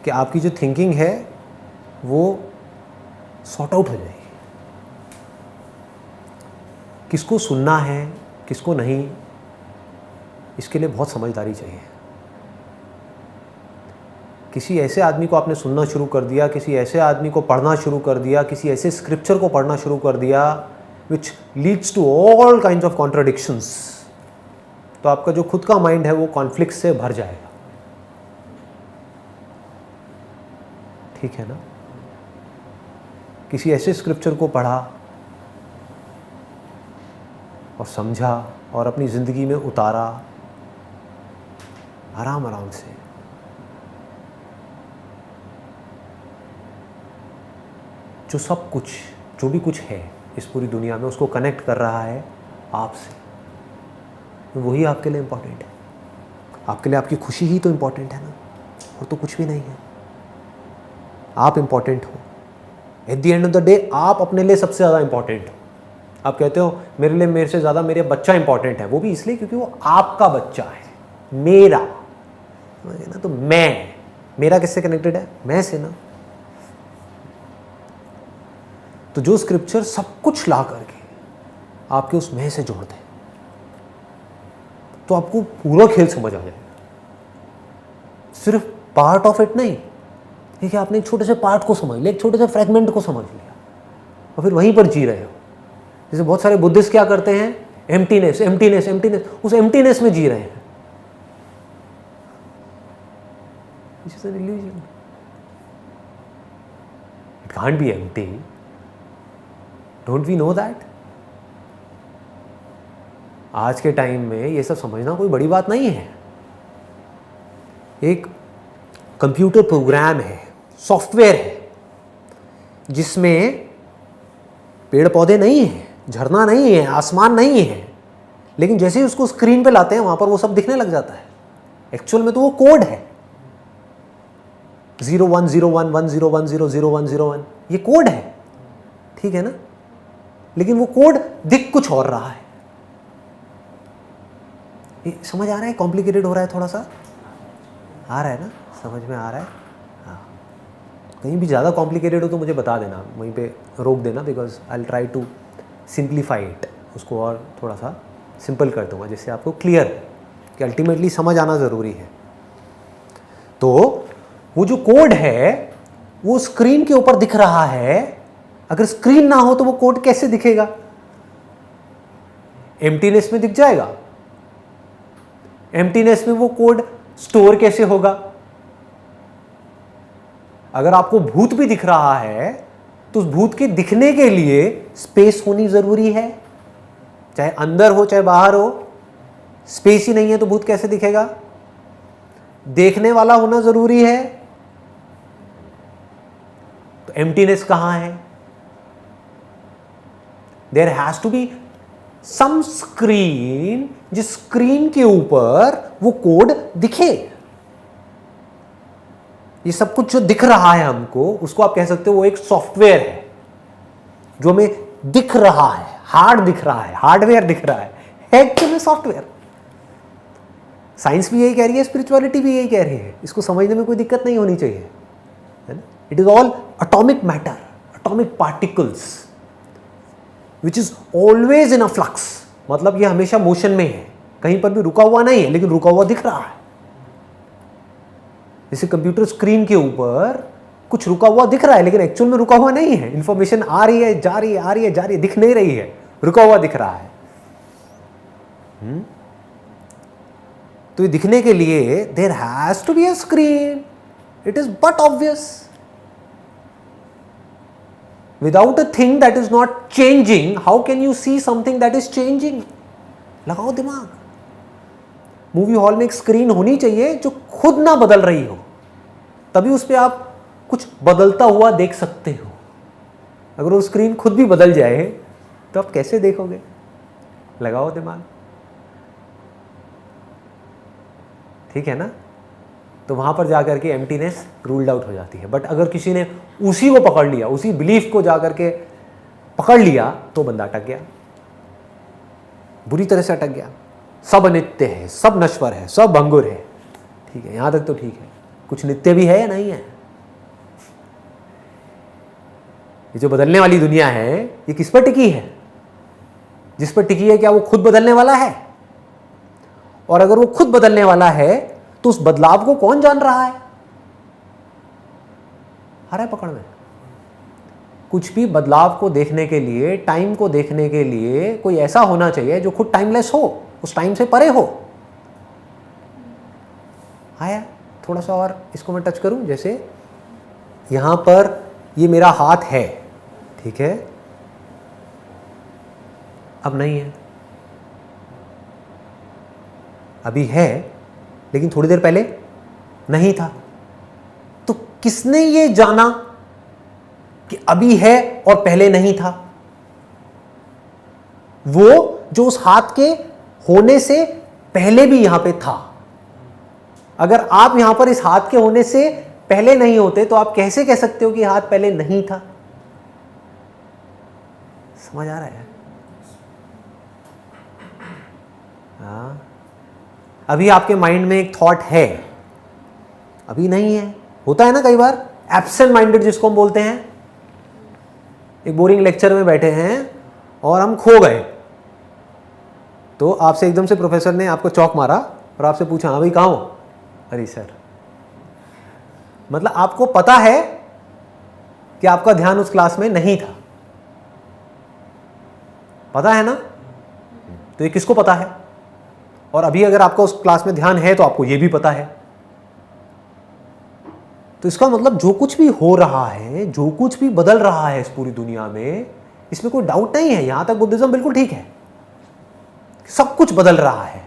कि आपकी जो थिंकिंग है वो सॉर्ट आउट हो जाएगी। किसको सुनना है, किसको नहीं, इसके लिए बहुत समझदारी चाहिए। किसी ऐसे आदमी को आपने सुनना शुरू कर दिया, किसी ऐसे आदमी को पढ़ना शुरू कर दिया, किसी ऐसे स्क्रिप्चर को पढ़ना शुरू कर दिया which leads to all kinds of contradictions, तो आपका जो खुद का माइंड है वो कॉन्फ्लिक्ट से भर जाएगा। ठीक है ना? किसी ऐसे स्क्रिप्चर को पढ़ा और समझा और अपनी ज़िंदगी में उतारा आराम आराम से, जो सब कुछ, जो भी कुछ है इस पूरी दुनिया में, उसको कनेक्ट कर रहा है आपसे, वही आपके लिए इम्पोर्टेंट है। आपके लिए आपकी खुशी ही तो इम्पोर्टेंट है ना, और तो कुछ भी नहीं है। आप इम्पोर्टेंट हो। At the end of the day आप अपने लिए सबसे ज़्यादा इम्पोर्टेंट हो। आप कहते हो मेरे लिए, मेरे से ज़्यादा मेरे बच्चा इंपॉर्टेंट है, वो भी इसलिए क्योंकि वो आपका बच्चा है, मेरा, समझे ना? तो मैं, मेरा किससे कनेक्टेड है? मैं से ना। तो जो स्क्रिप्चर सब कुछ ला करके आपके उस मैं से जोड़ दे, तो आपको पूरा खेल समझ आ जाएगा। सिर्फ पार्ट ऑफ इट नहीं, ठीक है? आपने एक छोटे से पार्ट को समझ लिया, एक छोटे से फ्रेगमेंट को समझ लिया और फिर वहीं पर जी रहे हो। जैसे बहुत सारे बुद्धिस्ट क्या करते हैं, एम्प्टीनेस एम्प्टीनेस एम्प्टीनेस, उस एम्प्टीनेस में जी रहे हैं। Which is an illusion. It can't be empty. Don't we know that? आज के टाइम में ये सब समझना कोई बड़ी बात नहीं है। एक कंप्यूटर प्रोग्राम है, सॉफ्टवेयर है, जिसमें पेड़ पौधे नहीं हैं, झरना नहीं है, आसमान नहीं है, लेकिन जैसे ही उसको स्क्रीन पे लाते हैं वहां पर वो सब दिखने लग जाता है। एक्चुअल में तो वो कोड है, 010110100101, ये कोड है, ठीक है ना? लेकिन वो कोड दिख कुछ और रहा है। ये समझ आ रहा है? कॉम्प्लिकेटेड हो रहा है थोड़ा सा? आ रहा है ना? समझ में आ रहा है? हाँ। कहीं भी ज़्यादा कॉम्प्लिकेटेड हो तो मुझे बता देना, वहीं पे रोक देना, because I will try to simplify it, उसको और थोड़ा सा सिंपल कर दूंगा जिससे आपको क्लियर है कि अल्टीमेटली समझ आना ज़रूरी है। तो वो जो कोड है वो स्क्रीन के ऊपर दिख रहा है। अगर स्क्रीन ना हो तो वो कोड कैसे दिखेगा? एम्प्टीनेस में दिख जाएगा। एम्प्टीनेस में वो कोड स्टोर कैसे होगा? अगर आपको भूत भी दिख रहा है तो उस भूत के दिखने के लिए स्पेस होनी जरूरी है, चाहे अंदर हो चाहे बाहर हो। स्पेस ही नहीं है तो भूत कैसे दिखेगा? देखने वाला होना जरूरी है। तो एम्प्टीनेस कहां है? There has to be some screen, जिस स्क्रीन के ऊपर वो कोड दिखे। ये सब कुछ जो दिख रहा है हमको, उसको आप कह सकते हो वो एक सॉफ्टवेयर है जो हमें दिख रहा है, हार्ड दिख रहा है, हार्डवेयर दिख रहा है एक्चुअली सॉफ्टवेयर। साइंस भी यही कह रही है, स्पिरिचुअलिटी भी यही कह रही है। इसको समझने में कोई दिक्कत नहीं होनी चाहिए, है ना? It is all atomic matter, atomic particles which is always in a flux. मतलब ये हमेशा मोशन में है, कहीं पर भी रुका हुआ नहीं है, लेकिन रुका हुआ दिख रहा है। जैसे कंप्यूटर स्क्रीन के ऊपर कुछ रुका हुआ दिख रहा है, लेकिन एक्चुअल में रुका हुआ नहीं है। इंफॉर्मेशन आ रही है, जा रही है, आ रही है, जा रही है, दिख नहीं रही है, रुका हुआ दिख रहा है। तो ये दिखने के लिए there has to be a screen. It is but obvious. Without a thing that is not changing, how can you see something that is changing? लगाओ दिमाग। मूवी हॉल में एक स्क्रीन होनी चाहिए जो खुद ना बदल रही हो, तभी उस पर आप कुछ बदलता हुआ देख सकते हो। अगर वो स्क्रीन खुद भी बदल जाए तो आप कैसे देखोगे? लगाओ दिमाग, ठीक है ना? तो वहां पर जाकर के एम्प्टीनेस रूल्ड आउट हो जाती है। बट अगर किसी ने उसी को पकड़ लिया, उसी बिलीफ को जाकर के पकड़ लिया, तो बंदा अटक गया, बुरी तरह से अटक गया। सब अनित्य है, सब नश्वर है, सब भंगुर है, ठीक है, यहां तक तो ठीक है। कुछ नित्य भी है या नहीं है? ये जो बदलने वाली दुनिया है, ये किस पर टिकी है? जिस पर टिकी है, क्या वो खुद बदलने वाला है? और अगर वो खुद बदलने वाला है, तो उस बदलाव को कौन जान रहा है? आ रहा है पकड़ में? कुछ भी बदलाव को देखने के लिए, टाइम को देखने के लिए कोई ऐसा होना चाहिए जो खुद टाइमलेस हो, उस टाइम से परे हो। आया थोड़ा सा और इसको मैं टच करूं। जैसे यहां पर ये मेरा हाथ है, ठीक है, अब नहीं है, अभी है लेकिन थोड़ी देर पहले नहीं था। तो किसने ये जाना कि अभी है और पहले नहीं था? वो जो उस हाथ के होने से पहले भी यहां पे था। अगर आप यहां पर इस हाथ के होने से पहले नहीं होते, तो आप कैसे कह सकते हो कि हाथ पहले नहीं था? समझ आ रहा है? हाँ, अभी आपके माइंड में एक थॉट है, अभी नहीं है। होता है ना कई बार, एब्सेंट माइंडेड जिसको हम बोलते हैं। एक बोरिंग लेक्चर में बैठे हैं और हम खो गए, तो आपसे एकदम से प्रोफेसर ने आपको चौक मारा और आपसे पूछा, हाँ भाई कहाँ हो? अरे सर, मतलब आपको पता है कि आपका ध्यान उस क्लास में नहीं था, पता है ना? तो ये किसको पता है? और अभी अगर आपका उस क्लास में ध्यान है, तो आपको ये भी पता है। तो इसका मतलब जो कुछ भी हो रहा है, जो कुछ भी बदल रहा है इस पूरी दुनिया में, इसमें कोई डाउट नहीं है। यहां तक बुद्धिज्म बिल्कुल ठीक है, सब कुछ बदल रहा है,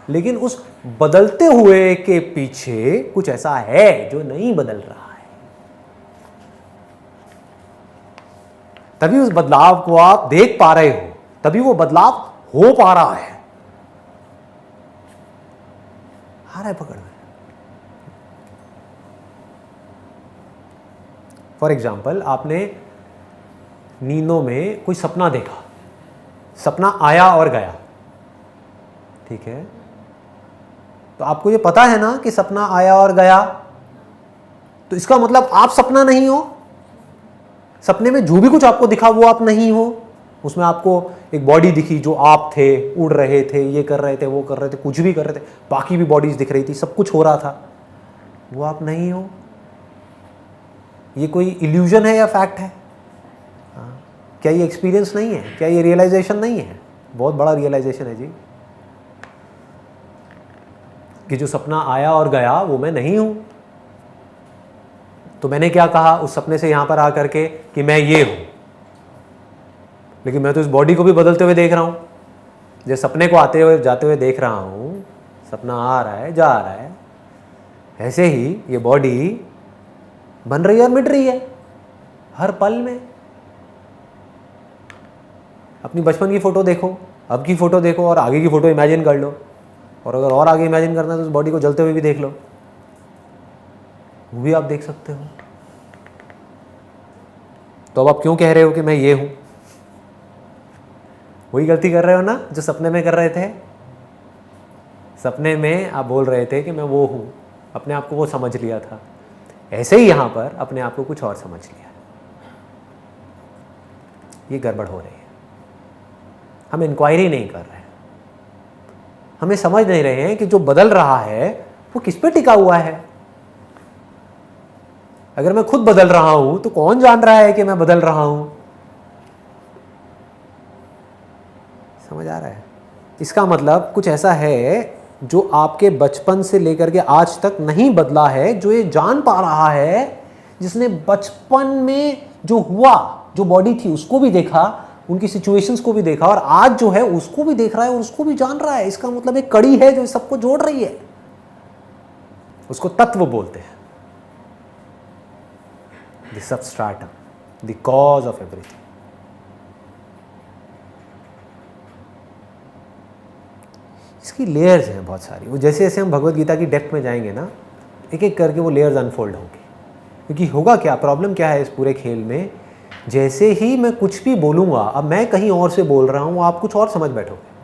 लेकिन उस बदलते हुए के पीछे कुछ ऐसा है जो नहीं बदल रहा है। तभी उस बदलाव को आप देख पा रहे हो, तभी वो बदलाव हो पा रहा है। आ रहा है पकड़ में? फॉर एग्जाम्पल, आपने नींदों में कोई सपना देखा, सपना आया और गया, ठीक है, तो आपको ये पता है ना कि सपना आया और गया, तो इसका मतलब आप सपना नहीं हो। सपने में जो भी कुछ आपको दिखा वो आप नहीं हो। उसमें आपको एक बॉडी दिखी जो आप थे, उड़ रहे थे, ये कर रहे थे, वो कर रहे थे, कुछ भी कर रहे थे, बाकी भी बॉडीज दिख रही थी, सब कुछ हो रहा था, वो आप नहीं हो। ये कोई इल्यूजन है या फैक्ट है? क्या ये एक्सपीरियंस नहीं है? क्या ये रियलाइजेशन नहीं है? बहुत बड़ा रियलाइजेशन है जी, कि जो सपना आया और गया वो मैं नहीं हूं। तो मैंने क्या कहा उस सपने से यहां पर आकर के कि मैं ये हूं, लेकिन मैं तो इस बॉडी को भी बदलते हुए देख रहा हूं। जैसे सपने को आते हुए जाते हुए देख रहा हूं, सपना आ रहा है, जा रहा है, ऐसे ही ये बॉडी बन रही है और मिट रही है हर पल में। अपनी बचपन की फोटो देखो, अब की फोटो देखो, और आगे की फोटो इमेजिन कर लो, और अगर और आगे इमेजिन करना है तो उस बॉडी को जलते हुए भी देख लो, वो भी आप देख सकते हो। तो अब आप क्यों कह रहे हो कि मैं ये हूं? वही गलती कर रहे हो ना जो सपने में कर रहे थे। सपने में आप बोल रहे थे कि मैं वो हूं, अपने आप को वो समझ लिया था। ऐसे ही यहां पर अपने आप को कुछ और समझ लिया। ये गड़बड़ हो रही है। हम इंक्वायरी नहीं कर रहे हैं, हमें समझ नहीं रहे हैं कि जो बदल रहा है वो किस पे टिका हुआ है। अगर मैं खुद बदल रहा हूं तो कौन जान रहा है कि मैं बदल रहा हूं? समझ आ रहा है? इसका मतलब कुछ ऐसा है जो आपके बचपन से लेकर के आज तक नहीं बदला है, जो ये जान पा रहा है, जिसने बचपन में जो हुआ, जो बॉडी थी उसको भी देखा, उनकी सिचुएशंस को भी देखा, और आज जो है उसको भी देख रहा है और उसको भी जान रहा है। इसका मतलब एक कड़ी है जो सबको जोड़ रही है। उसको तत्व बोलते हैं, the substratum, the cause of everything. इसकी लेयर्स हैं बहुत सारी। वो जैसे जैसे हम भगवत गीता की डेप्थ में जाएंगे ना, एक एक करके वो लेयर्स अनफोल्ड होंगे। क्योंकि होगा क्या, प्रॉब्लम क्या है इस पूरे खेल में, जैसे ही मैं कुछ भी बोलूँगा, अब मैं कहीं और से बोल रहा हूँ, आप कुछ और समझ बैठोगे।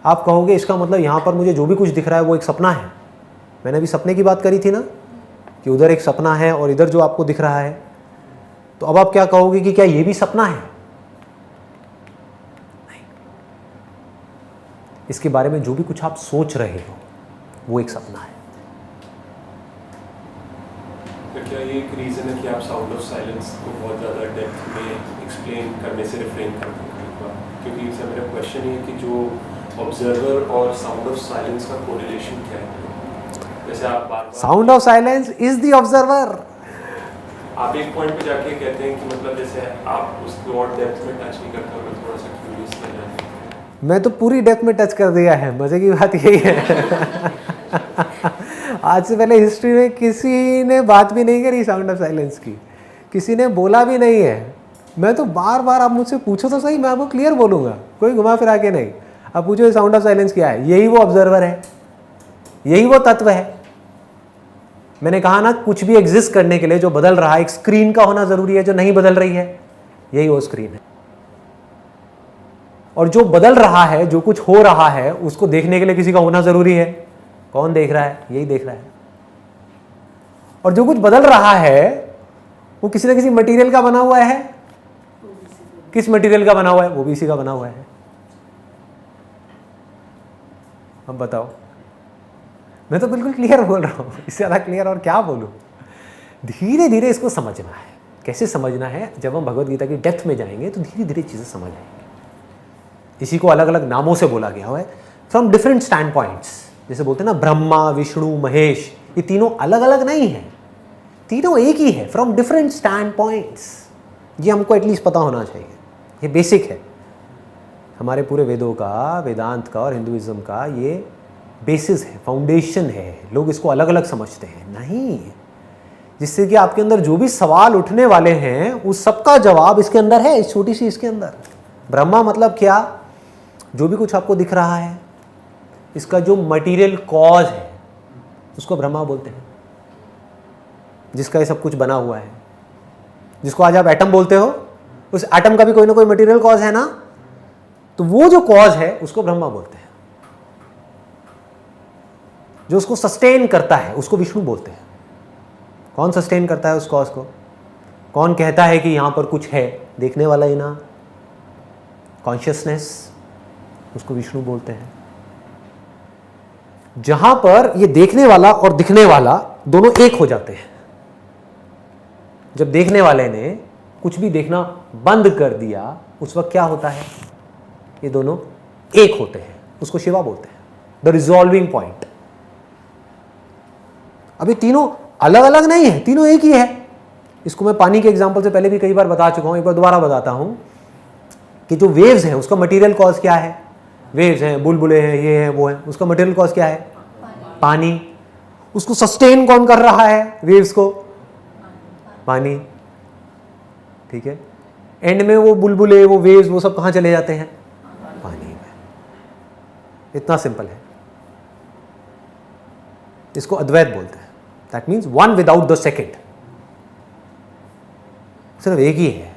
आप कहोगे इसका मतलब यहाँ पर मुझे जो भी कुछ दिख रहा है वो एक सपना है। मैंने अभी सपने की बात करी थी ना, कि उधर एक सपना है और इधर जो आपको दिख रहा है। तो अब आप क्या कहोगे कि क्या ये भी सपना है? नहीं, इसके बारे में जो भी कुछ आप सोच रहे हो वो एक सपना है। तो क्या ये एक रीज़न है कि आप साउंड ऑफ साइलेंस को बहुत ज़्यादा डेप्थ में एक्सप्लेन करने से रिफ्रेन करते हैं? क्योंकि इससे मेरा क्वेश्चन ये है कि जो ऑब्जर्वर और साउंड ऑफ साइलेंस का कोरिलेशन क्या है? जैसे आप बार-बार sound of silence is the observer. आप एक पॉइंट पे जाके कहते हैं कि मतलब जैसे आप उसको और डेप्थ में टच नहीं करते, और थोड़ा सा क्यूरियस हो जाते हैं। मैं तो पूरी डेप्थ में टच कर दिया है, मजे की बात यही है। आज से पहले हिस्ट्री में किसी ने बात भी नहीं करी साउंड ऑफ साइलेंस की, किसी ने बोला भी नहीं है। मैं तो बार बार, आप मुझसे पूछो तो सही, मैं आपको क्लियर बोलूँगा, कोई घुमा फिरा के नहीं। आप पूछो साउंड ऑफ साइलेंस क्या है, यही वो ऑब्जर्वर है, यही वो तत्व है। मैंने कहा ना, कुछ भी एग्जिस्ट करने के लिए जो बदल रहा है, एक स्क्रीन का होना जरूरी है जो नहीं बदल रही है, यही वो स्क्रीन है। और जो बदल रहा है, जो कुछ हो रहा है, उसको देखने के लिए किसी का होना जरूरी है। कौन देख रहा है? यही देख रहा है। और जो कुछ बदल रहा है वो किसी न किसी मटेरियल का बना हुआ है। किस मटेरियल का बना हुआ है? वो भी इसी का बना हुआ है। अब बताओ, मैं तो बिल्कुल क्लियर बोल रहा हूँ, इससे ज़्यादा क्लियर और क्या बोलूँ। धीरे धीरे इसको समझना है। कैसे समझना है? जब हम भगवत गीता की डेप्थ में जाएंगे तो धीरे धीरे चीज़ें समझ आएंगी। इसी को अलग अलग नामों से बोला गया है, फ्रॉम डिफरेंट स्टैंड पॉइंट्स। जैसे बोलते हैं ना, ब्रह्मा, विष्णु, महेश, ये तीनों अलग अलग नहीं है, तीनों एक ही है, फ्रॉम डिफरेंट स्टैंड पॉइंट्स। ये हमको एटलीस्ट पता होना चाहिए, ये बेसिक है हमारे पूरे वेदों का, वेदांत का और हिंदुइज्म का। ये बेसिस है, फाउंडेशन है। लोग इसको अलग अलग समझते हैं, नहीं, जिससे कि आपके अंदर जो भी सवाल उठने वाले हैं उस सबका जवाब इसके अंदर है, इस छोटी सी इसके अंदर। ब्रह्मा मतलब क्या? जो भी कुछ आपको दिख रहा है, इसका जो मटेरियल कॉज है उसको ब्रह्मा बोलते हैं, जिसका ये सब कुछ बना हुआ है। जिसको आज आप एटम बोलते हो, उस एटम का भी कोई ना कोई मटेरियल कॉज है ना, तो वो जो कॉज है उसको ब्रह्मा बोलते हैं। जो उसको सस्टेन करता है उसको विष्णु बोलते हैं। कौन सस्टेन करता है उस कॉज को? कौन कहता है कि यहां पर कुछ है? देखने वाला ही ना, कॉन्शियसनेस, उसको विष्णु बोलते हैं। जहां पर ये देखने वाला और दिखने वाला दोनों एक हो जाते हैं। जब देखने वाले ने कुछ भी देखना बंद कर दिया, उस वक्त क्या होता है? ये दोनों एक होते हैं, उसको शिवा बोलते हैं, द रिजॉल्विंग पॉइंट। अभी तीनों अलग अलग नहीं है, तीनों एक ही है। इसको मैं पानी के एग्जांपल से पहले भी कई बार बता चुका हूं, एक बार दोबारा बताता हूं कि जो वेव्स हैं उसका मटेरियल कॉज क्या है? वेव्स हैं, बुलबुले हैं, ये हैं, वो हैं, उसका मटेरियल कॉज क्या है? पानी। उसको सस्टेन कौन कर रहा है? वेव्स को? पानी। ठीक है, एंड में वो बुलबुले, वो वेव्स, वो सब कहां चले जाते हैं? पानी में। इतना सिंपल है। इसको अद्वैत बोलते हैं। That means one without the second. सिर्फ एक ही है,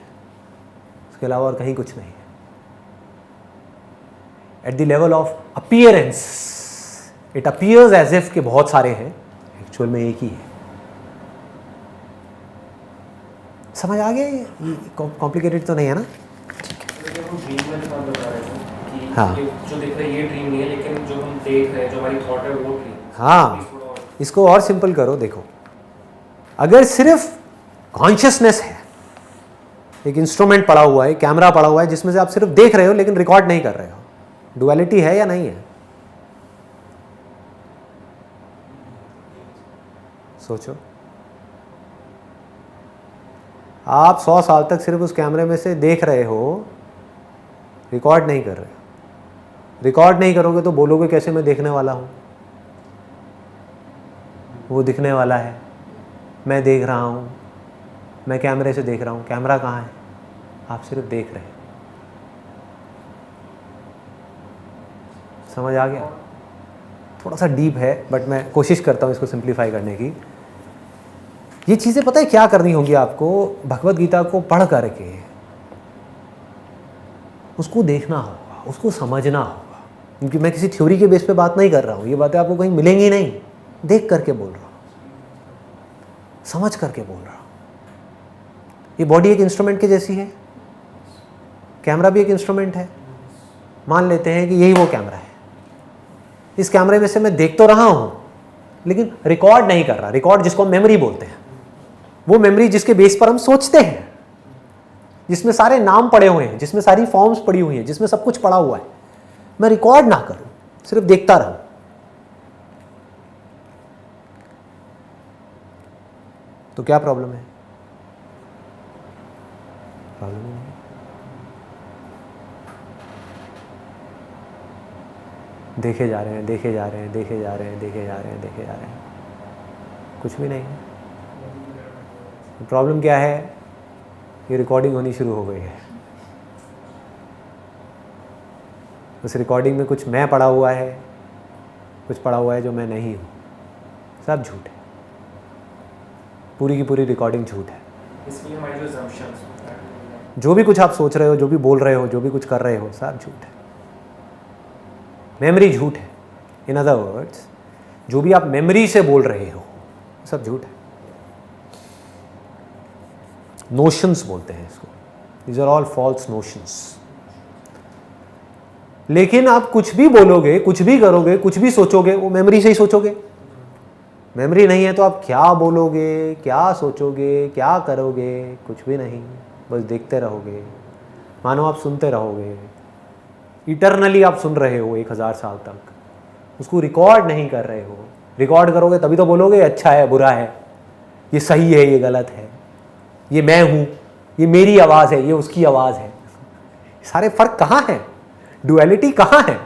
उसके अलावा और कहीं कुछ नहीं है। At the level of appearance it appears as if के बहुत सारे हैं, एक्चुअल में एक ही है। समझ आ गया? ये कॉम्प्लिकेटेड तो नहीं है ना? हाँ, जो देख रहे हैं ये ड्रीम नहीं है, लेकिन जो हम देख रहे हैं, जो हमारी थॉट है वो ड्रीम। हाँ, इसको और सिंपल करो। देखो, अगर सिर्फ कॉन्शियसनेस है, एक इंस्ट्रूमेंट पड़ा हुआ है, कैमरा पड़ा हुआ है, जिसमें से आप सिर्फ देख रहे हो लेकिन रिकॉर्ड नहीं कर रहे हो, डुअलिटी है या नहीं है? सोचो। आप 100 साल तक सिर्फ उस कैमरे में से देख रहे हो, रिकॉर्ड नहीं कर रहे हो। रिकॉर्ड नहीं करोगे तो बोलोगे कैसे मैं देखने वाला हूं? वो दिखने वाला है, मैं देख रहा हूं, मैं कैमरे से देख रहा हूं। कैमरा कहाँ है? आप सिर्फ देख रहे हैं। समझ आ गया? थोड़ा सा डीप है, बट मैं कोशिश करता हूँ इसको सिंप्लीफाई करने की। ये चीज़ें पता है क्या करनी होगी आपको? भगवत गीता को पढ़ करके उसको देखना होगा, उसको समझना होगा, क्योंकि मैं किसी थ्योरी के बेस पे बात नहीं कर रहा हूँ। ये बातें आपको कहीं मिलेंगी नहीं, देख करके बोल रहा हूँ, समझ करके बोल रहा हूँ। ये बॉडी एक इंस्ट्रूमेंट की जैसी है, कैमरा भी एक इंस्ट्रूमेंट है। मान लेते हैं कि यही वो कैमरा है, इस कैमरे में से मैं देख तो रहा हूँ लेकिन रिकॉर्ड नहीं कर रहा। रिकॉर्ड जिसको मेमोरी बोलते हैं, वो मेमोरी जिसके बेस पर हम सोचते हैं, जिसमें सारे नाम पड़े हुए हैं, जिसमें सारी फॉर्म्स पड़ी हुई हैं, जिसमें सब कुछ पड़ा हुआ है, मैं रिकॉर्ड ना करूं, सिर्फ देखता रहूं, तो क्या प्रॉब्लम है? प्रॉब्लम नहीं है। देखे जा रहे हैं, देखे जा रहे हैं, देखे जा रहे हैं, देखे जा रहे हैं, देखे जा रहे हैं, कुछ भी नहीं है। प्रॉब्लम क्या है? ये रिकॉर्डिंग होनी शुरू हो गई है। उस रिकॉर्डिंग में कुछ मैं पड़ा हुआ है, कुछ पड़ा हुआ है जो मैं नहीं हूँ। सब झूठ है, पूरी की पूरी रिकॉर्डिंग झूठ है। इसलिए हमारी जो assumptions हैं, जो भी कुछ आप सोच रहे हो, जो भी बोल रहे हो, जो भी कुछ कर रहे हो, सब झूठ है। मेमोरी झूठ है। इन अदर वर्ड्स, जो भी आप मेमोरी से बोल रहे हो सब झूठ है। नोशंस बोलते हैं इसको। These are all false notions. लेकिन आप कुछ भी बोलोगे, कुछ भी करोगे, कुछ भी सोचोगे, वो मेमोरी से ही सोचोगे। मेमोरी नहीं है तो आप क्या बोलोगे, क्या सोचोगे, क्या करोगे? कुछ भी नहीं, बस देखते रहोगे। मानो आप सुनते रहोगे, इटरनली आप सुन रहे हो 1000 साल तक, उसको रिकॉर्ड नहीं कर रहे हो। रिकॉर्ड करोगे तभी तो बोलोगे अच्छा है, बुरा है, ये सही है, ये गलत है, ये मैं हूँ, ये मेरी आवाज़ है, ये उसकी आवाज़ है। सारे फर्क कहाँ है? डुअलिटी कहाँ है?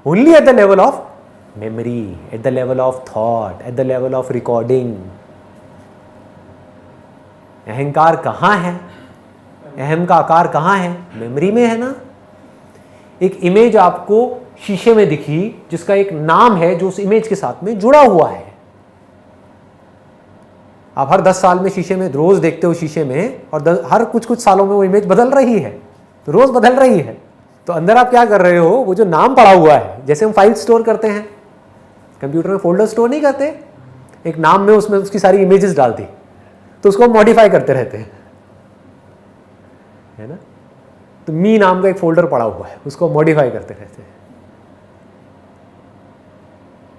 Only eight the level of memory, eight the level of thought, eight the level of recording. अहंकार कहाँ है? अहम का आकार कहाँ है? मेमोरी में है ना। एक इमेज आपको शीशे में दिखी जिसका एक नाम है जो उस इमेज के साथ में जुड़ा हुआ है। आप हर 10 साल में शीशे में रोज देखते हो शीशे में, और हर कुछ कुछ सालों में वो इमेज बदल रही है, तो रोज बदल रही है। तो अंदर आप क्या कर रहे हो? वो जो नाम पड़ा हुआ है, जैसे हम फाइल स्टोर करते हैं कंप्यूटर में, फोल्डर स्टोर नहीं करते, एक नाम में उसमें उसकी सारी इमेजेस डाल दी, तो उसको मॉडिफाई करते रहते हैं, है ना। तो मी नाम का एक फोल्डर पड़ा हुआ है, उसको मॉडिफाई करते रहते हैं।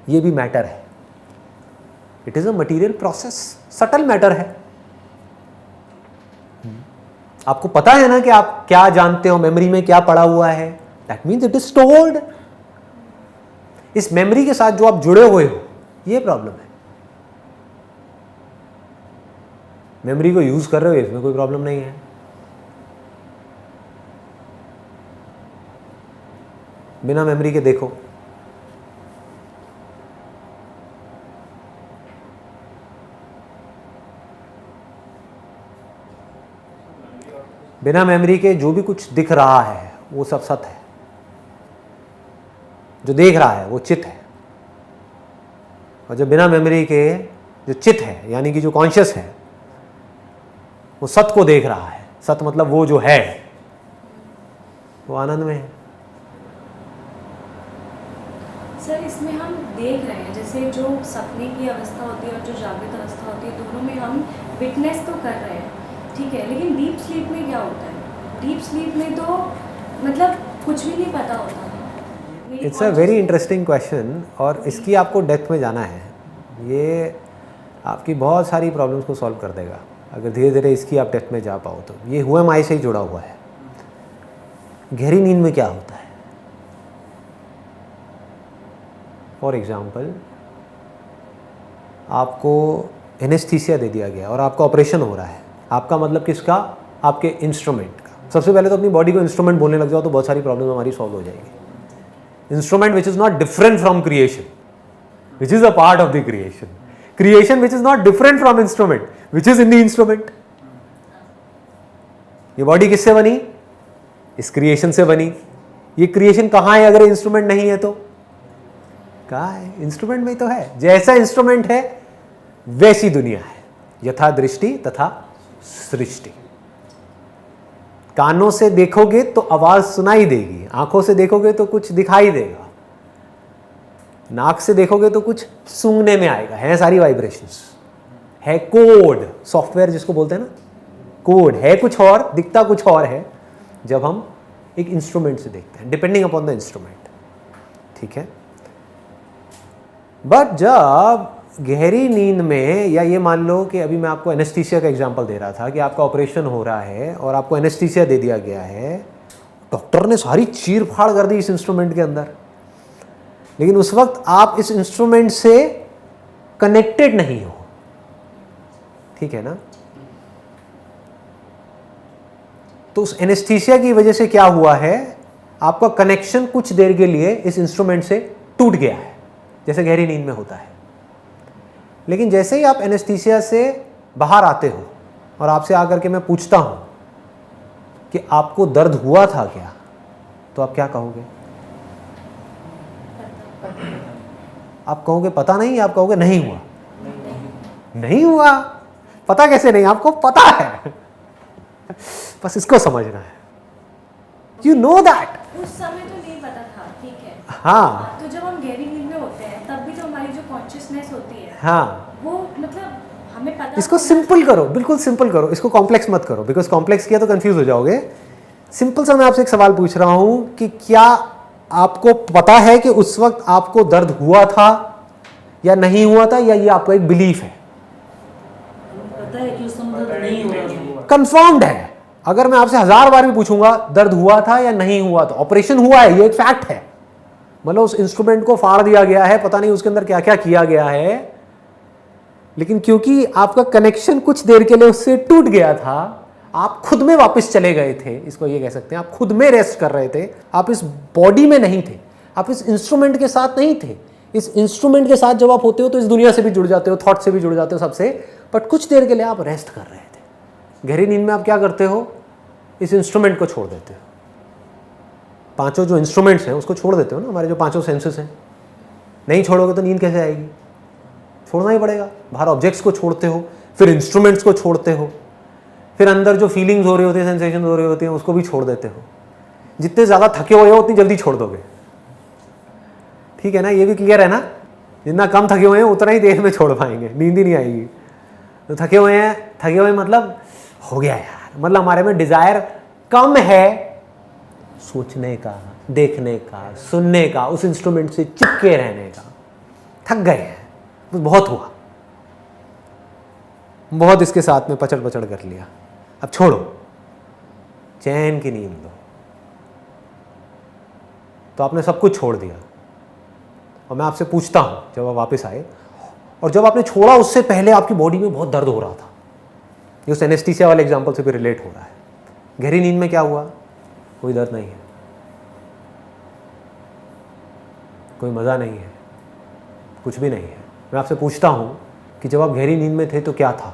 ये भी मैटर है। It is a material process, subtle matter है। आपको पता है ना कि आप क्या जानते हो, मेमोरी में क्या पड़ा हुआ है, that means it is stored. इस मेमोरी के साथ जो आप जुड़े हुए हो, ये प्रॉब्लम है। मेमोरी को यूज कर रहे हो, इसमें कोई प्रॉब्लम नहीं है। बिना मेमोरी के देखो, बिना मेमोरी के जो भी कुछ दिख रहा है वो सब सत है। जो देख रहा है वो चित है, और जो बिना मेमोरी के जो चित है, यानी कि जो कॉन्शियस है, वो सत को देख रहा है। सत मतलब वो जो है, वो आनंद में है। सर, इसमें हम देख रहे हैं, जैसे जो सपने की अवस्था होती है और जो जागृत अवस्था होती है, दोनों में हम विटनेस तो कर रहे हैं, ठीक है, लेकिन डीप स्लीप में क्या होता है? डीप स्लीप में तो मतलब कुछ भी नहीं पता होता। It's a very interesting question, और इसकी आपको डेप्थ में जाना है। ये आपकी बहुत सारी प्रॉब्लम्स को सॉल्व कर देगा अगर धीरे धीरे इसकी आप डेप्थ में जा पाओ तो। ये हुए माई से ही जुड़ा हुआ है। गहरी नींद में क्या होता है? फॉर एग्जाम्पल, आपको एनेस्थीसिया दे दिया गया और आपका ऑपरेशन हो रहा है। आपका मतलब किसका? आपके इंस्ट्रूमेंट का। सबसे पहले तो अपनी बॉडी को इंस्ट्रूमेंट बोलने लग जाओ तो बहुत सारी प्रॉब्लम हमारी सॉल्व हो जाएगी। Instrument which is not different from creation, which is a part of the creation. Creation which is not different from instrument, which is in the instrument. ये बॉडी किससे बनी? इस क्रिएशन से बनी। ये क्रिएशन कहाँ है अगर इंस्ट्रूमेंट नहीं है तो? कहाँ है? इंस्ट्रूमेंट में ही तो है। जैसा इंस्ट्रूमेंट है वैसी दुनिया है। यथा दृष्टि तथा सृष्टि। कानों से देखोगे तो आवाज सुनाई देगी, आंखों से देखोगे तो कुछ दिखाई देगा, नाक से देखोगे तो कुछ सूंघने में आएगा, है सारी वाइब्रेशंस, है कोड, सॉफ्टवेयर जिसको बोलते हैं ना, कोड है कुछ और, दिखता कुछ और है जब हम एक इंस्ट्रूमेंट से देखते हैं, डिपेंडिंग अपॉन द इंस्ट्रूमेंट। ठीक है। बट जब गहरी नींद में, या ये मान लो कि अभी मैं आपको एनेस्थीसिया का एग्जांपल दे रहा था कि आपका ऑपरेशन हो रहा है और आपको एनेस्थीसिया दे दिया गया है, डॉक्टर ने सारी चीर फाड़ कर दी इस इंस्ट्रूमेंट के अंदर, लेकिन उस वक्त आप इस इंस्ट्रूमेंट से कनेक्टेड नहीं हो। ठीक है ना? तो उस एनेस्थीसिया की वजह से क्या हुआ है, आपका कनेक्शन कुछ देर के लिए इस इंस्ट्रूमेंट से टूट गया है, जैसे गहरी नींद में होता है। लेकिन जैसे ही आप एनेस्थीसिया से बाहर आते हो और आपसे आकर के मैं पूछता हूं कि आपको दर्द हुआ था क्या, तो आप क्या कहोगे? आप कहोगे पता नहीं, आप कहोगे नहीं हुआ। नहीं हुआ, पता कैसे नहीं? आपको पता है, बस इसको समझना है। You know that. उस समय तो नहीं पता था, ठीक है। हाँ, तो जब हम गहरी नींद में होते हैं तब भी जो हमारी जो कॉन्शियसनेस होती है, हाँ, वो मतलब हमें पता। इसको सिंपल करो, बिल्कुल सिंपल करो, इसको कॉम्प्लेक्स मत करो, बिकॉज कॉम्प्लेक्स किया तो कंफ्यूज हो जाओगे। सिंपल सा मैं आपसे एक सवाल पूछ रहा हूं कि क्या आपको पता है कि उस वक्त आपको दर्द हुआ था या नहीं हुआ था, या ये आपका एक बिलीफ है? पता है कि उस समय दर्द नहीं हुआ। कंफर्म्ड है। अगर मैं आपसे 1000 बार भी पूछूंगा दर्द हुआ था या नहीं हुआ, तो ऑपरेशन हुआ है, ये एक फैक्ट है। मतलब उस इंस्ट्रूमेंट को फाड़ दिया गया है, पता नहीं उसके अंदर क्या क्या किया गया है, लेकिन क्योंकि आपका कनेक्शन कुछ देर के लिए उससे टूट गया था, आप खुद में वापस चले गए थे, इसको ये कह सकते हैं, आप खुद में रेस्ट कर रहे थे, आप इस बॉडी में नहीं थे, आप इस इंस्ट्रूमेंट के साथ नहीं थे। इस इंस्ट्रूमेंट के साथ जब आप होते हो तो इस दुनिया से भी जुड़ जाते हो, थॉट से भी जुड़ जाते हो, सबसे, बट कुछ देर के लिए आप रेस्ट कर रहे थे। गहरी नींद में आप क्या करते हो? इस इंस्ट्रूमेंट को छोड़ देते हो। पांचों जो इंस्ट्रूमेंट्स हैं उसको छोड़ देते हो ना, हमारे जो पांचों सेंसेस हैं। नहीं छोड़ोगे तो नींद कैसे आएगी? छोड़ना ही पड़ेगा। बाहर ऑब्जेक्ट्स को छोड़ते हो, फिर इंस्ट्रूमेंट्स को छोड़ते हो, फिर अंदर जो फीलिंग्स हो रही होती है, सेंसेशन हो रही होती हैं, उसको भी छोड़ देते हो। जितने ज़्यादा थके हुए हो उतनी जल्दी छोड़ दोगे। ठीक है ना? ये भी क्लियर है ना? जितना कम थके हुए हैं उतना ही देर में छोड़ पाएंगे, नींद ही नहीं आएगी। तो थके हुए मतलब हो गया यार, मतलब हमारे में डिजायर कम है सोचने का, देखने का, सुनने का, उस इंस्ट्रूमेंट से चिपके रहने का। थक गए हैं, बहुत हुआ, बहुत इसके साथ में पचड़ पचड़ कर लिया, अब छोड़ो, चैन की नींद लो। तो आपने सब कुछ छोड़ दिया, और मैं आपसे पूछता हूं, जब आप वापस आए और जब आपने छोड़ा उससे पहले आपकी बॉडी में बहुत दर्द हो रहा था, ये उस एनेस्थीसिया वाले एग्जांपल से भी रिलेट हो रहा है। गहरी नींद में क्या हुआ? कोई दर्द नहीं है, कोई मज़ा नहीं है, कुछ भी नहीं है। मैं आपसे पूछता हूं कि जब आप गहरी नींद में थे तो क्या था?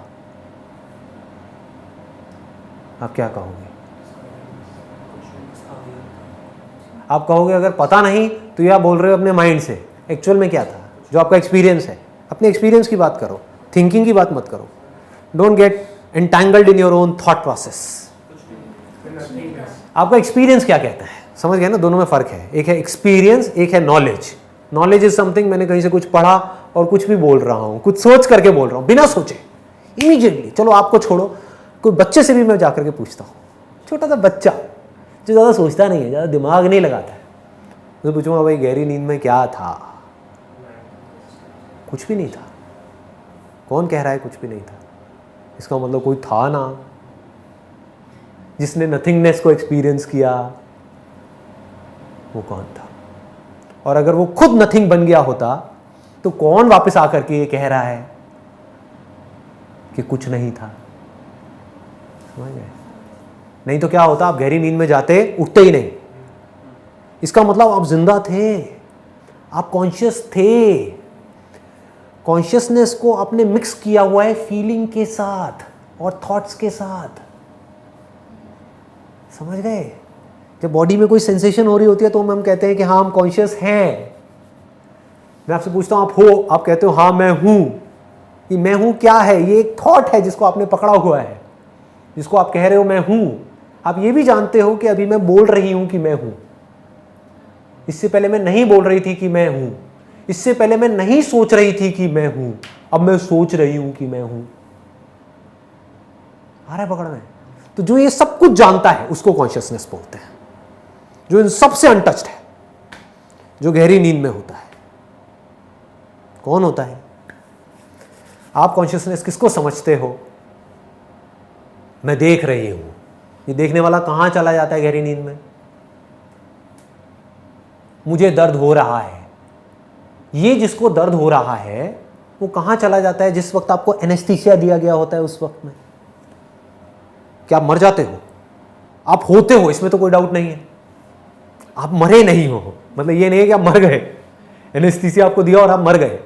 आप क्या कहोगे? आप कहोगे अगर पता नहीं तो ये आप बोल रहे हो अपने माइंड से, एक्चुअल में क्या था, जो आपका एक्सपीरियंस है। अपने एक्सपीरियंस की बात करो, थिंकिंग की बात मत करो। Don't get entangled in your own thought process. आपका एक्सपीरियंस क्या कहता है? समझ गए ना? दोनों में फर्क है, एक है एक्सपीरियंस, एक है नॉलेज। नॉलेज इज समथिंग मैंने कहीं से कुछ पढ़ा और कुछ भी बोल रहा हूँ, कुछ सोच करके बोल रहा हूँ, बिना सोचे इमीडिएटली। चलो आपको छोड़ो, कोई बच्चे से भी मैं जाकर के पूछता हूँ, छोटा सा बच्चा जो ज़्यादा सोचता नहीं है, ज़्यादा दिमाग नहीं लगाता है, तो पूछूंगा भाई गहरी नींद में क्या था? कुछ भी नहीं था। कौन कह रहा है कुछ भी नहीं था? इसका मतलब कोई था ना जिसने नथिंगनेस को एक्सपीरियंस किया। वो कौन था? और अगर वो खुद नथिंग बन गया होता तो कौन वापस आकर के ये कह रहा है कि कुछ नहीं था? समझ गए? नहीं तो क्या होता, आप गहरी नींद में जाते, उठते ही नहीं। इसका मतलब आप जिंदा थे, आप कॉन्शियस थे। कॉन्शियसनेस को आपने मिक्स किया हुआ है फीलिंग के साथ और थॉट्स के साथ। समझ गए? जब बॉडी में कोई सेंसेशन हो रही होती है तो हम कहते हैं कि हाँ हम कॉन्शियस हैं। मैं आपसे पूछता हूँ आप हो, आप कहते हो हाँ मैं हूँ। ये मैं हूँ क्या है? ये एक थॉट है जिसको आपने पकड़ा हुआ है, जिसको आप कह रहे हो मैं हूँ। आप ये भी जानते हो कि अभी मैं बोल रही हूँ कि मैं हूँ, इससे पहले मैं नहीं बोल रही थी कि मैं हूँ, इससे पहले मैं नहीं सोच रही थी कि मैं हूँ, अब मैं सोच रही हूँ कि मैं हूँ। आ रहा है पकड़ में? तो जो ये सब कुछ जानता है उसको कॉन्शियसनेस बोलते हैं, जो इन सबसे अनटच्ड है, जो गहरी नींद में होता है। कौन होता है? आप कॉन्शियसनेस किसको समझते हो? मैं देख रही हूं। ये देखने वाला कहां चला जाता है गहरी नींद में? मुझे दर्द हो रहा है, ये जिसको दर्द हो रहा है वो कहां चला जाता है? जिस वक्त आपको एनेस्थीसिया दिया गया होता है उस वक्त में। क्या आप मर जाते हो? आप होते हो, इसमें तो कोई डाउट नहीं है। आप मरे नहीं हो, मतलब ये नहीं है कि आप मर गए, एनेस्थीसिया आपको दिया और आप मर गए।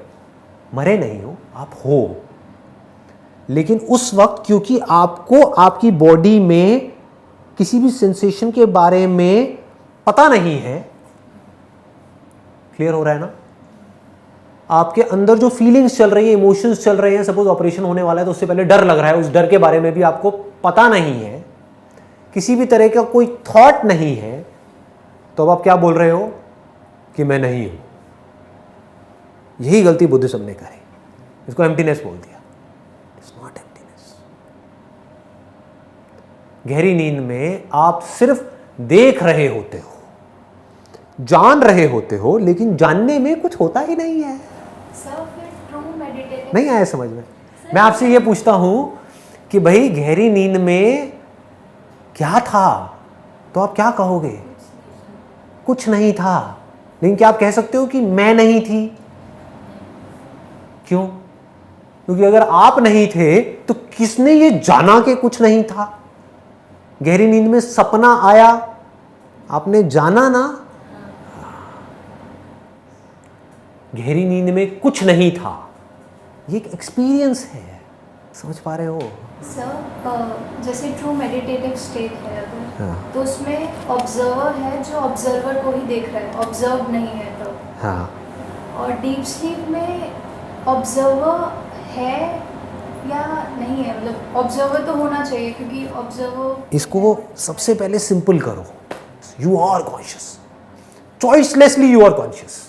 मरे नहीं हो, आप हो। लेकिन उस वक्त क्योंकि आपको आपकी बॉडी में किसी भी सेंसेशन के बारे में पता नहीं है, क्लियर हो रहा है ना? आपके अंदर जो फीलिंग्स चल रही है, इमोशंस चल रहे हैं, सपोज ऑपरेशन होने वाला है तो उससे पहले डर लग रहा है, उस डर के बारे में भी आपको पता नहीं है, किसी भी तरह का कोई थॉट नहीं है, तो अब आप क्या बोल रहे हो? कि मैं नहीं हूं। यही गलती बुद्धिज्म ने करी, इसको एम्प्टीनेस बोल दिया। It's not emptiness. गहरी नींद में आप सिर्फ देख रहे होते हो, जान रहे होते हो, लेकिन जानने में कुछ होता ही नहीं है। नहीं आया समझ में? मैं आपसे ये पूछता हूं कि भाई गहरी नींद में क्या था, तो आप क्या कहोगे? कुछ नहीं था। लेकिन क्या आप कह सकते हो कि मैं नहीं थी? क्यों? क्योंकि अगर आप नहीं थे तो किसने ये जाना कि कुछ नहीं था? गहरी नींद में सपना आया, आपने जाना ना। गहरी नींद में कुछ नहीं था, ये एक एक्सपीरियंस है। समझ पा रहे हो? सर जैसे ट्रू मेडिटेटिव स्टेट है अगर, हाँ। तो उसमें ऑब्जर्वर है जो ऑब्जर्वर को ही देख रहा है, ऑब्जर्व नहीं है तो। हाँ। और डीप स्लीप में ऑब्जर्वर है या नहीं है? मतलब ऑब्जर्वर तो होना चाहिए क्योंकि ऑब्जर्वर। इसको सबसे पहले सिंपल करो। You are conscious, choicelessly you are conscious,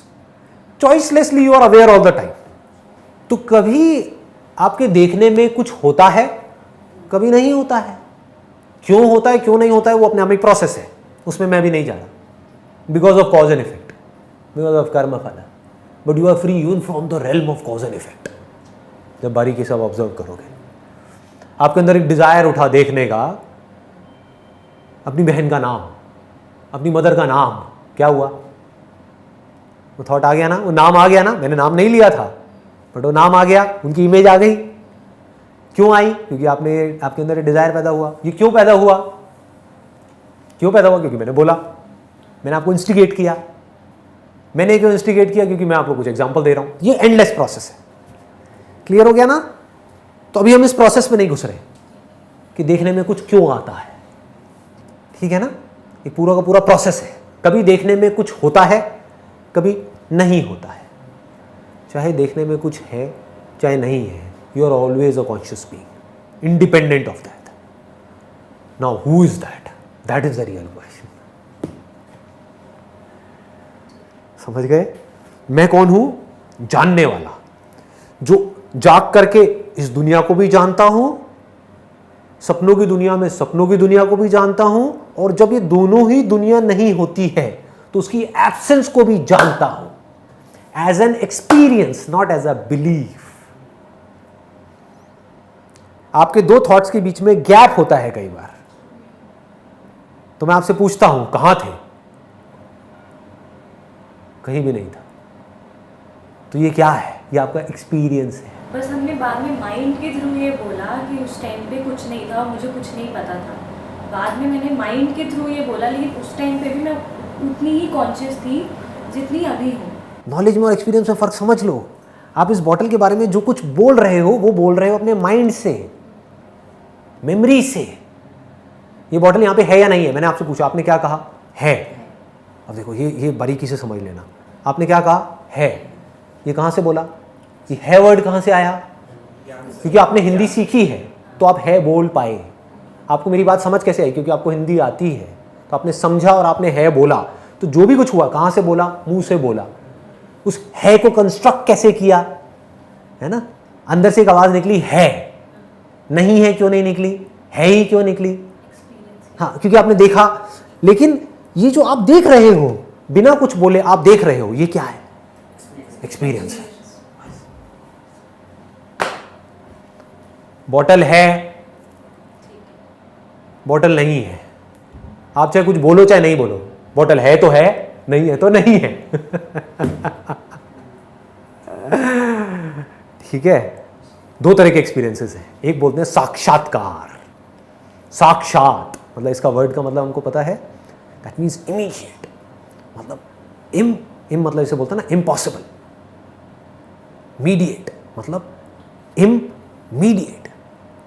choicelessly you are aware all the time. तो कभी आपके देखने में कुछ होता है, कभी नहीं होता है। क्यों होता है क्यों नहीं होता है वो अपने आप में प्रोसेस है, उसमें मैं भी नहीं जा रहा। Because of cause and effect, because of कर्म फल, बट यू आर फ्री यून from the realm of cause and effect. जब बारीकी से आप ऑब्जर्व करोगे, आपके अंदर एक डिजायर उठा देखने का, अपनी बहन का नाम, अपनी मदर का नाम, क्या हुआ? वो थॉट आ गया ना, वो नाम आ गया ना। मैंने नाम नहीं लिया था बट वो नाम आ गया, उनकी इमेज आ गई। क्यों आई? क्योंकि आपके अंदर डिजायर पैदा हुआ। ये क्यों पैदा हुआ? क्यों पैदा हुआ? क्योंकि मैंने बोला, मैंने आपको इंस्टिगेट किया। मैंने क्यों इंस्टिगेट किया? क्योंकि मैं आपको कुछ एग्जांपल दे रहा हूं। ये एंडलेस प्रोसेस है। क्लियर हो गया ना? तो अभी हम इस प्रोसेस में नहीं घुस रहे कि देखने में कुछ क्यों आता है, ठीक है ना? ये पूरा का पूरा प्रोसेस है। कभी देखने में कुछ होता है, कभी नहीं होता है। चाहे देखने में कुछ है चाहे नहीं है, you are always a conscious being, independent of that. Now who is that? That is the real question. समझ गए? मैं कौन हूं? जानने वाला, जो जाग करके इस दुनिया को भी जानता हूं, सपनों की दुनिया में सपनों की दुनिया को भी जानता हूं, और जब ये दोनों ही दुनिया नहीं होती है तो उसकी एब्सेंस को भी जानता हूं, as an experience, not as a belief. आपके दो थॉट्स के बीच में गैप होता है कई बार। तो मैं आपसे पूछता हूं कहां थे? कहीं भी नहीं था। तो ये क्या है? ये आपका एक्सपीरियंस है। बस हमने बाद में माइंड के थ्रू ये बोला कि उस टाइम पे कुछ नहीं था, मुझे कुछ नहीं पता था। बाद में मैंने माइंड के थ्रू ये बोला, लेकिन उस टाइम पे भी मैं उतनी ही कॉन्शियस थी जितनी अभी हूँ। नॉलेज में और एक्सपीरियंस में फ़र्क समझ लो। आप इस बॉटल के बारे में जो कुछ बोल रहे हो वो बोल रहे हो अपने माइंड से, मेमोरी से। ये बॉटल यहाँ पे है या नहीं है? मैंने आपसे पूछा, आपने क्या कहा? है। अब देखो ये बारीकी से समझ लेना। आपने क्या कहा? है। ये कहाँ से बोला? ये है वर्ड कहाँ से आया? क्योंकि आपने हिंदी सीखी है तो आप है बोल पाए। आपको मेरी बात समझ कैसे आई? क्योंकि आपको हिंदी आती है तो आपने समझा और आपने है बोला। तो जो भी कुछ हुआ कहाँ से बोला? मुंह से बोला। उस है को कंस्ट्रक्ट कैसे किया? है ना, अंदर से एक आवाज निकली है। नहीं है क्यों नहीं निकली? है ही क्यों निकली? हाँ, क्योंकि आपने देखा। लेकिन ये जो आप देख रहे हो बिना कुछ बोले आप देख रहे हो, ये क्या है? एक्सपीरियंस है। बॉटल है, बॉटल नहीं है। आप चाहे कुछ बोलो चाहे नहीं बोलो, बॉटल है तो है, नहीं है तो नहीं है। ठीक है, दो तरह के एक्सपीरियंसेस हैं। एक बोलते हैं साक्षात्कार। साक्षात मतलब इसका वर्ड का मतलब हमको पता है, दैट मीन्स इमीडिएट। मतलब इम मतलब इसे बोलते हैं ना इम्पॉसिबल। मीडिएट मतलब इमीडिएट,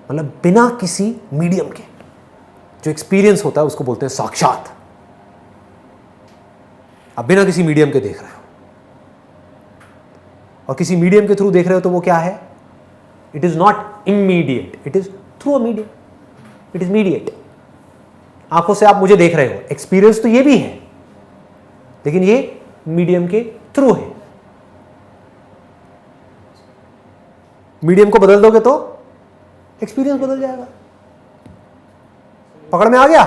मतलब बिना किसी मीडियम के जो एक्सपीरियंस होता है उसको बोलते हैं साक्षात। आप बिना किसी मीडियम के देख रहे हो और किसी मीडियम के थ्रू देख रहे हो तो वो क्या है? It is not immediate, it is through a medium, it is mediate. आंखों से आप मुझे देख रहे हो, एक्सपीरियंस तो ये भी है लेकिन ये मीडियम के थ्रू है। मीडियम को बदल दोगे तो एक्सपीरियंस बदल जाएगा। पकड़ में आ गया?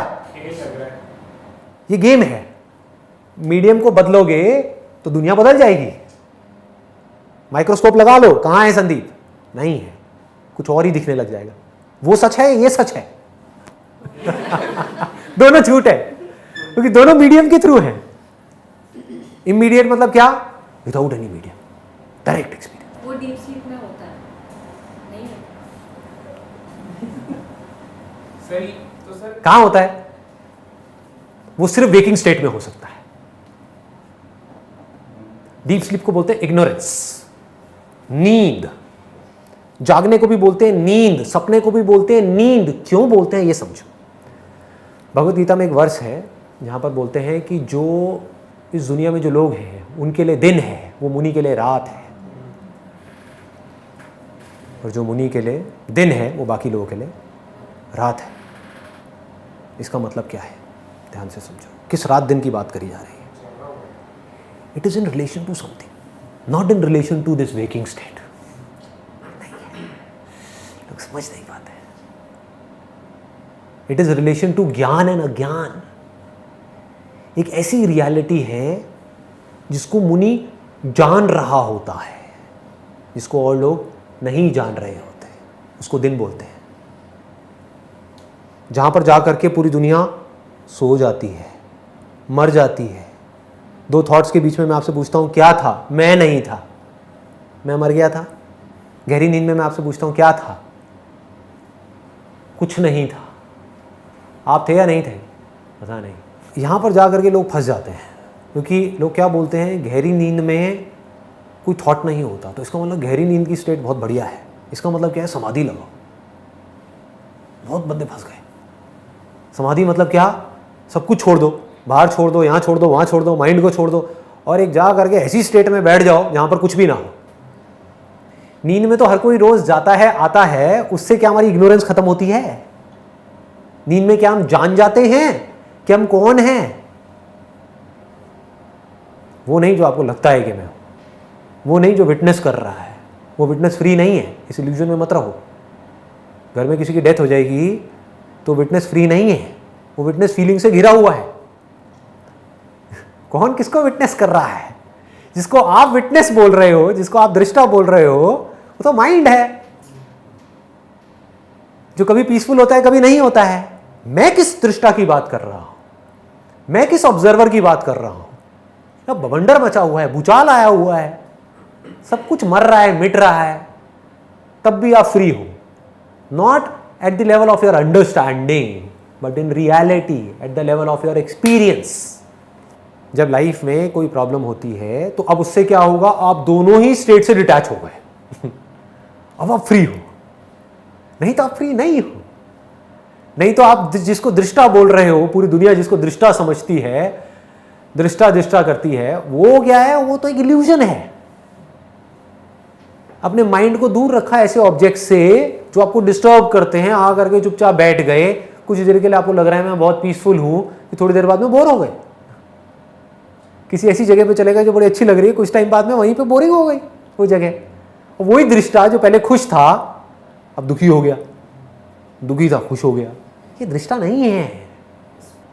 ये गेम है। मीडियम को बदलोगे तो दुनिया बदल जाएगी। माइक्रोस्कोप लगा लो, कहां है संदीप? नहीं है, कुछ और ही दिखने लग जाएगा। वो सच है, ये सच है। दोनों झूठ है क्योंकि दोनों मीडियम के थ्रू है। इमीडिएट मतलब क्या? Without any medium, direct experience. वो डीप स्लीप में होता है, नहीं है? सही तो सर कहां होता है? वो सिर्फ वेकिंग स्टेट में हो सकता है। डीप स्लीप को बोलते हैं इग्नोरेंस, नींद। जागने को भी बोलते हैं नींद, सपने को भी बोलते हैं नींद। क्यों बोलते हैं ये समझो। भगवद गीता में एक वर्ष है जहां पर बोलते हैं कि जो इस दुनिया में जो लोग हैं उनके लिए दिन है, वो मुनि के लिए रात है, और जो मुनि के लिए दिन है वो बाकी लोगों के लिए रात है। इसका मतलब क्या है? ध्यान से समझो। किस रात दिन की बात करी जा रही है? It is in relation to something, not in relation to this waking state. लोग समझ नहीं पाते। It is relation to gyan and agyan. एक ऐसी रियलिटी है जिसको मुनि जान रहा होता है, जिसको और लोग नहीं जान रहे होते, उसको दिन बोलते हैं। जहां पर जाकर के पूरी दुनिया सो जाती है, मर जाती है। दो थॉट्स के बीच में मैं आपसे पूछता हूं क्या था? मैं नहीं था, मैं मर गया था। गहरी नींद में मैं आपसे पूछता हूं क्या था? कुछ नहीं था। आप थे या नहीं थे? पता नहीं। यहां पर जाकर के लोग फंस जाते हैं क्योंकि लोग क्या बोलते हैं, गहरी नींद में कोई थॉट नहीं होता। तो इसका मतलब गहरी नींद की स्टेट बहुत बढ़िया है। इसका मतलब क्या है? समाधि लगाओ। बहुत बंदे फंस गए। समाधि मतलब क्या? सब कुछ छोड़ दो, बाहर छोड़ दो, यहाँ छोड़ दो, वहाँ छोड़ दो, माइंड को छोड़ दो और एक जा करके ऐसी स्टेट में बैठ जाओ जहाँ पर कुछ भी ना हो। नींद में तो हर कोई रोज जाता है आता है, उससे क्या हमारी इग्नोरेंस खत्म होती है? नींद में क्या हम जान जाते हैं कि हम कौन हैं? वो नहीं जो आपको लगता है कि मैं हूं, वो नहीं जो विटनेस कर रहा है, वो विटनेस फ्री नहीं है। इस इल्यूजन में मत रहो। घर में किसी की डेथ हो जाएगी तो विटनेस फ्री नहीं है, वो विटनेस फीलिंग से घिरा हुआ है। कौन किसको विटनेस कर रहा है? जिसको आप विटनेस बोल रहे हो, जिसको आप दृष्टा बोल रहे हो, वो तो माइंड है जो कभी पीसफुल होता है, कभी नहीं होता है। मैं किस दृष्टा की बात कर रहा हूं? मैं किस ऑब्जर्वर की बात कर रहा हूं? अब बवंडर मचा हुआ है, भूचाल आया हुआ है, सब कुछ मर रहा है, मिट रहा है, तब भी आप फ्री हो। Not at the level of your understanding but in reality at the level of your experience. जब लाइफ में कोई प्रॉब्लम होती है तो अब उससे क्या होगा? आप दोनों ही स्टेट से डिटैच हो गए। अब आप फ्री हो, नहीं तो आप फ्री नहीं हो। नहीं तो आप जिसको दृष्टा बोल रहे हो, पूरी दुनिया जिसको दृष्टा समझती है, दृष्टा करती है, वो क्या है? वो तो एक इल्यूजन है। अपने माइंड को दूर रखा ऐसे ऑब्जेक्ट से जो आपको डिस्टर्ब करते हैं, आ करके चुपचाप बैठ गए, कुछ देर के लिए आपको लग रहा है मैं बहुत पीसफुल हूं, कि थोड़ी देर बाद में बोर हो गए। किसी ऐसी जगह पे चले गए जो बड़ी अच्छी लग रही है, कुछ टाइम बाद में वहीं पे बोरिंग हो गई वो जगह। और वही दृष्टा जो पहले खुश था अब दुखी हो गया, दुखी था खुश हो गया। ये दृष्टा नहीं है।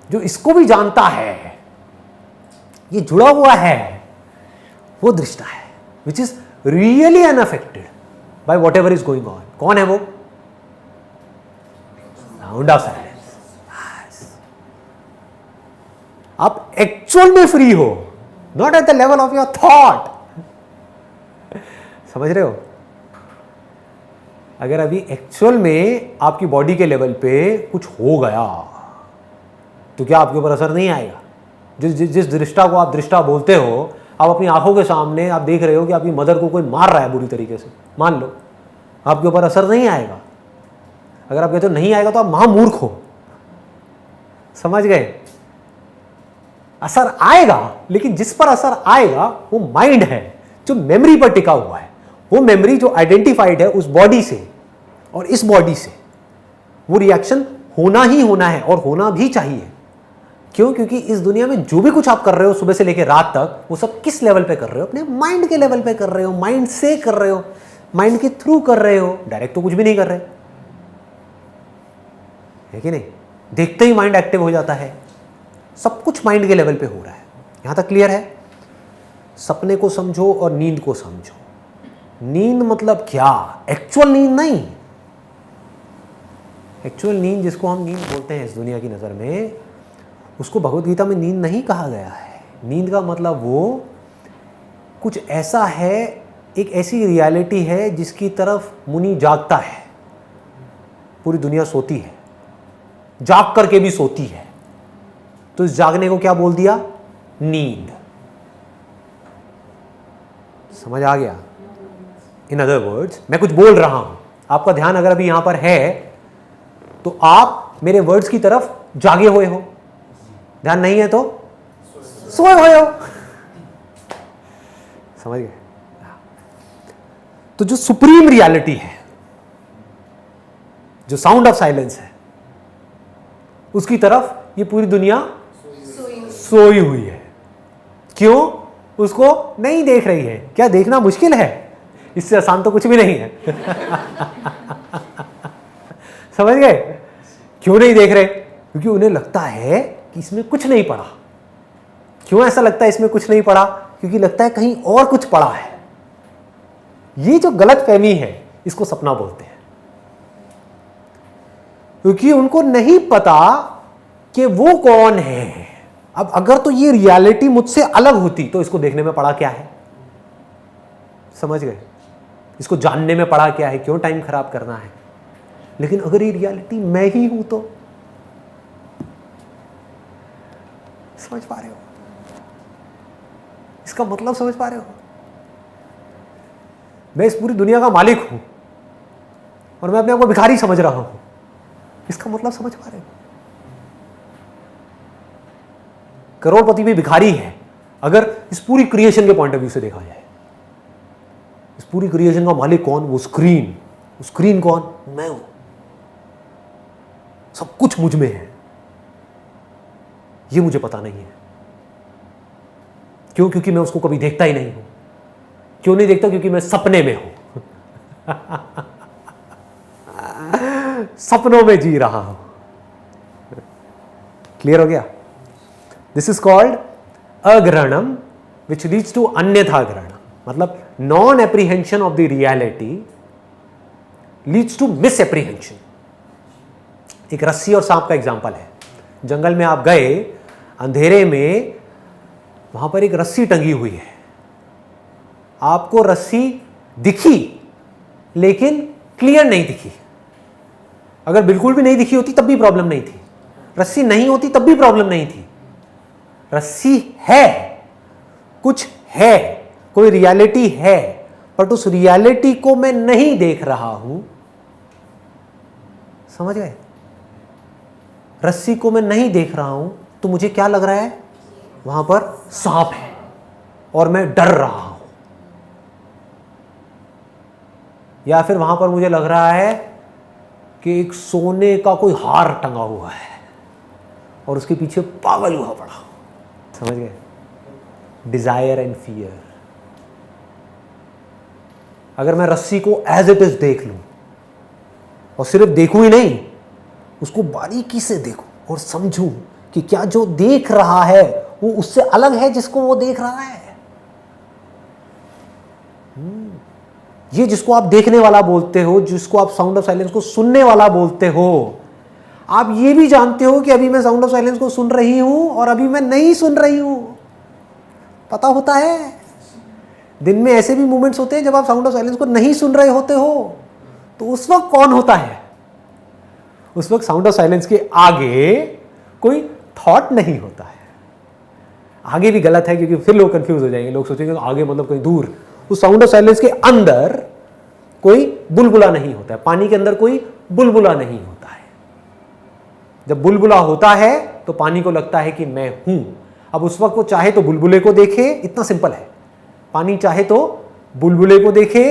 जो इसको भी जानता है, ये जुड़ा हुआ है, वो दृष्टा है, which is really unaffected by what ever is going on. कौन है वो? Sound of silence. आप एक्चुअल में फ्री हो, not at the level of your thought. समझ रहे हो? अगर अभी एक्चुअल में आपकी बॉडी के लेवल पे कुछ हो गया तो क्या आपके ऊपर असर नहीं आएगा? जिस दृष्टा को आप दृष्टा बोलते हो, आप अपनी आंखों के सामने आप देख रहे हो कि आपकी मदर को कोई मार रहा है बुरी तरीके से, मान लो, आपके ऊपर असर नहीं आएगा। अगर आप कहते हो नहीं आएगा तो आप महामूर्ख हो। समझ गए? असर आएगा, लेकिन जिस पर असर आएगा वो माइंड है जो मेमोरी पर टिका हुआ है। वो मेमोरी जो आइडेंटिफाइड है उस बॉडी से और इस बॉडी से, वो रिएक्शन होना ही होना है और होना भी चाहिए। क्यों? क्योंकि इस दुनिया में जो भी कुछ आप कर रहे हो सुबह से लेकर रात तक, वो सब किस लेवल पे कर रहे हो? अपने माइंड के लेवल पे कर रहे हो, माइंड से कर रहे हो, माइंड के थ्रू कर रहे हो। डायरेक्ट तो कुछ भी नहीं कर रहे, है कि नहीं? देखते ही माइंड एक्टिव हो जाता है। सब कुछ माइंड के लेवल पे हो रहा है। यहां तक क्लियर है? सपने को समझो और नींद को समझो। नींद मतलब क्या? एक्चुअल नींद नहीं। एक्चुअल नींद जिसको हम नींद बोलते हैं इस दुनिया की नज़र में, उसको भगवत गीता में नींद नहीं कहा गया है। नींद का मतलब वो कुछ ऐसा है, एक ऐसी रियलिटी है जिसकी तरफ मुनि जागता है। पूरी दुनिया सोती है, जाग करके भी सोती है, तो इस जागने को क्या बोल दिया? नींद। समझ आ गया? इन अदर वर्ड्स, मैं कुछ बोल रहा हूं, आपका ध्यान अगर अभी यहां पर है तो आप मेरे वर्ड्स की तरफ जागे हुए हो, ध्यान नहीं है तो सोए हुए हो। समझ गए? तो जो सुप्रीम रियलिटी है, जो साउंड ऑफ साइलेंस है, उसकी तरफ ये पूरी दुनिया सोई हुई है। क्यों? उसको नहीं देख रही है। क्या देखना मुश्किल है? इससे आसान तो कुछ भी नहीं है। समझ गए? क्यों नहीं देख रहे? क्योंकि उन्हें लगता है कि इसमें कुछ नहीं पड़ा। क्यों ऐसा लगता है इसमें कुछ नहीं पड़ा? क्योंकि लगता है कहीं और कुछ पड़ा है। ये जो गलत फहमी है, इसको सपना बोलते हैं। क्योंकि उनको नहीं पता कि वो कौन है। अब अगर तो ये रियलिटी मुझसे अलग होती तो इसको देखने में पड़ा क्या है? समझ गए? इसको जानने में पड़ा क्या है? क्यों टाइम खराब करना है? लेकिन अगर ये रियलिटी मैं ही हूं तो, समझ पा रहे हो? इसका मतलब समझ पा रहे हो? मैं इस पूरी दुनिया का मालिक हूं और मैं अपने आप को भिखारी समझ रहा हूं। इसका मतलब समझ पा रहे हो? करोड़पति भी भिखारी है अगर इस पूरी क्रिएशन के पॉइंट ऑफ व्यू से देखा जाए। इस पूरी क्रिएशन का मालिक कौन? वो स्क्रीन। वो स्क्रीन कौन? मैं हूं। सब कुछ मुझ में है, ये मुझे पता नहीं है। क्यों? क्योंकि मैं उसको कभी देखता ही नहीं हूं। क्यों नहीं देखता? क्योंकि मैं सपने में हूं। सपनों में जी रहा हूं। क्लियर हो गया? दिस इज कॉल्ड अग्रहणम विच लीड्स टू अन्यथा ग्रहणम। मतलब non apprehension of the reality leads to misapprehension. एक रस्सी और सांप का एग्जांपल है। जंगल में आप गए, अंधेरे में, वहां पर एक रस्सी टंगी हुई है। आपको रस्सी दिखी लेकिन क्लियर नहीं दिखी। अगर बिल्कुल भी नहीं दिखी होती तब भी प्रॉब्लम नहीं थी। रस्सी नहीं होती तब भी प्रॉब्लम नहीं थी। रस्सी है, कुछ है, कोई रियलिटी है, बट उस रियलिटी को मैं नहीं देख रहा हूं। समझ गए? रस्सी को मैं नहीं देख रहा हूं तो मुझे क्या लग रहा है? वहां पर सांप है और मैं डर रहा हूं। या फिर वहां पर मुझे लग रहा है कि एक सोने का कोई हार टंगा हुआ है और उसके पीछे पागल हुआ पड़ा। समझ गए? Desire and fear. अगर मैं रस्सी को एज इट इज देख लूं और सिर्फ देखूं ही नहीं, उसको बारीकी से देखूं और समझूं कि क्या जो देख रहा है वो उससे अलग है जिसको वो देख रहा है। ये जिसको आप देखने वाला बोलते हो, जिसको आप साउंड ऑफ साइलेंस को सुनने वाला बोलते हो, आप ये भी जानते हो कि अभी मैं साउंड ऑफ साइलेंस को सुन रही हूं और अभी मैं नहीं सुन रही हूं। पता होता है दिन में ऐसे भी मोमेंट्स होते हैं जब आप साउंड ऑफ साइलेंस को नहीं सुन रहे होते हो, तो उस वक्त कौन होता है? उस वक्त साउंड ऑफ साइलेंस के आगे कोई थॉट नहीं होता है। आगे भी गलत है क्योंकि फिर लोग कंफ्यूज हो जाएंगे, लोग सोचेंगे आगे मतलब कहीं दूर। उस साउंड ऑफ साइलेंस के अंदर कोई बुलबुला नहीं होता है, पानी के अंदर कोई बुलबुला नहीं होता है। जब बुलबुला होता है तो पानी को लगता है कि मैं हूं। अब उस वक्त वो चाहे तो बुलबुले को देखे, इतना सिंपल है। पानी चाहे तो बुलबुले को देखे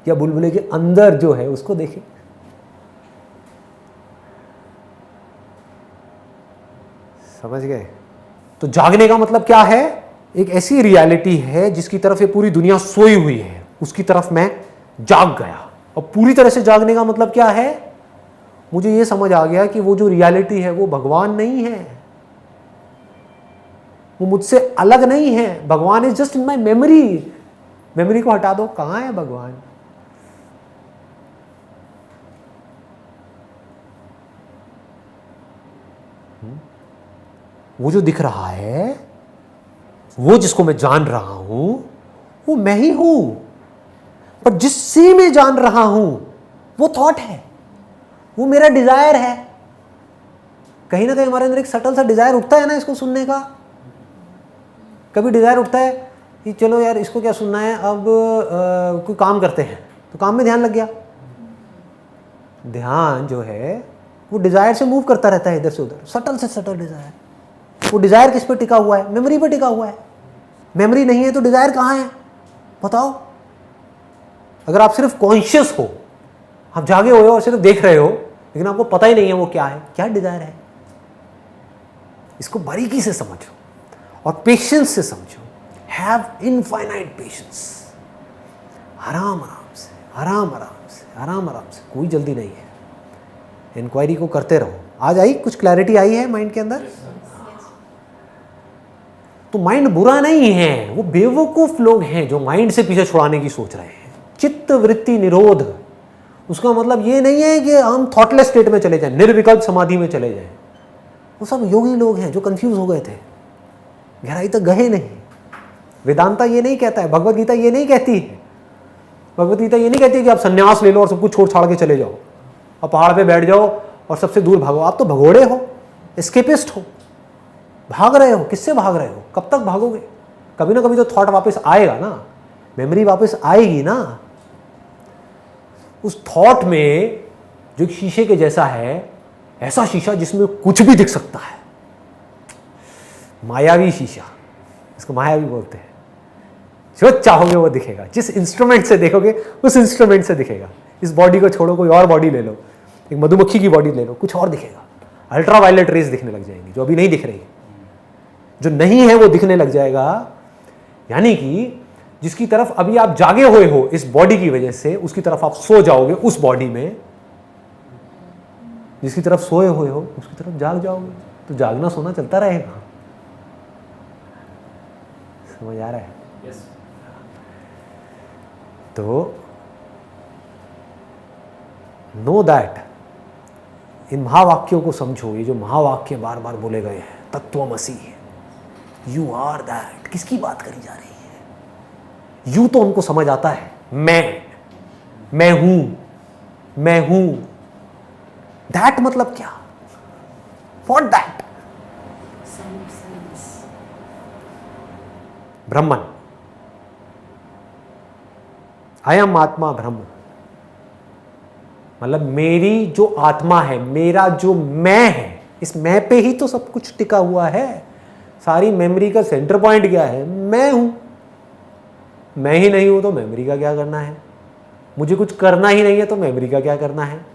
या बुलबुले के अंदर जो है उसको देखे। समझ गए? तो जागने का मतलब क्या है? एक ऐसी रियलिटी है जिसकी तरफ ये पूरी दुनिया सोई हुई है, उसकी तरफ मैं जाग गया। और पूरी तरह से जागने का मतलब क्या है? मुझे ये समझ आ गया कि वो जो रियलिटी है वो भगवान नहीं है, वो मुझसे अलग नहीं है। भगवान is just in my memory. Memory को हटा दो, कहां है भगवान? वो जो दिख रहा है, वो जिसको मैं जान रहा हूं, वो मैं ही हूं। पर जिससे मैं जान रहा हूं वो थॉट है, वो मेरा डिजायर है। कहीं ना कहीं हमारे अंदर एक सटल सा डिजायर उठता है ना इसको सुनने का। कभी डिजायर उठता है कि चलो यार इसको क्या सुनना है, अब कोई काम करते हैं, तो काम में ध्यान लग गया। ध्यान जो है वो डिजायर से मूव करता रहता है इधर से उधर, सटल से सटल डिजायर। वो डिजायर किस पे टिका हुआ है? मेमोरी पे टिका हुआ है। मेमोरी नहीं है तो डिजायर कहां है? बताओ। अगर आप सिर्फ कॉन्शियस हो, आप जागे हुए हो और सिर्फ देख रहे हो, लेकिन आपको पता ही नहीं है वो क्या है, क्या डिजायर है। इसको बारीकी से समझो और पेशेंस से समझो। Have infinite patience. आराम आराम से, आराम आराम से, आराम आराम से, कोई जल्दी नहीं है। इंक्वायरी को करते रहो। आज आई कुछ क्लैरिटी आई है माइंड के अंदर? तो माइंड बुरा नहीं है, वो बेवकूफ लोग हैं जो माइंड से पीछे छुड़ाने की सोच रहे हैं। चित्त वृत्ति निरोध, उसका मतलब ये नहीं है कि हम थॉटलेस स्टेट में चले जाएं, निर्विकल्प समाधि में चले जाएं। वो सब योगी लोग हैं जो कंफ्यूज हो गए थे, गहराई तक गए नहीं। वेदांता ये नहीं कहता है, भगवत गीता ये नहीं कहती है। भगवत गीता ये नहीं कहती है कि आप संन्यास ले लो और सब कुछ छोड़ छाड़ के चले जाओ और पहाड़ पे बैठ जाओ और सबसे दूर भागो। आप तो भगोड़े हो, एस्केपिस्ट हो, भाग रहे हो। किससे भाग रहे हो? कब तक भागोगे? कभी ना कभी तो थॉट वापस आएगा ना, मेमोरी वापस आएगी ना। उस थॉट में जो शीशे के जैसा है, ऐसा शीशा जिसमें कुछ भी दिख सकता है, मायावी शीशा, इसको मायावी बोलते हैं। जो चाहोगे वो दिखेगा, जिस इंस्ट्रूमेंट से देखोगे उस इंस्ट्रूमेंट से दिखेगा। इस बॉडी को छोड़ो, कोई और बॉडी ले लो, एक मधुमक्खी की बॉडी ले लो, कुछ और दिखेगा। अल्ट्रावायलेट रेज दिखने लग जाएंगी जो अभी नहीं दिख रही है। जो नहीं है वो दिखने लग जाएगा। यानी कि जिसकी तरफ अभी आप जागे हुए हो इस बॉडी की वजह से, उसकी तरफ आप सो जाओगे उस बॉडी में। जिसकी तरफ सोए हुए हो उसकी तरफ जाग जाओगे। तो जागना सोना चलता रहेगा। समझ आ रहा है? Yes. तो नो दैट, इन महावाक्यों को समझो। ये जो महावाक्य बार बार बोले गए हैं, तत्वमसि, यू आर दैट, किसकी बात करी जा रही है? यू तो उनको समझ आता है, मैं हूं, मैं हूं। दैट मतलब क्या? What that? ब्रह्मन, अयम आत्मा ब्रह्म, मतलब मेरी जो आत्मा है, मेरा जो मैं है, इस मैं पे ही तो सब कुछ टिका हुआ है। सारी मेमोरी का सेंटर पॉइंट क्या है? मैं हूं। मैं ही नहीं हूं तो मेमोरी का क्या करना है? मुझे कुछ करना ही नहीं है तो मेमोरी का क्या करना है?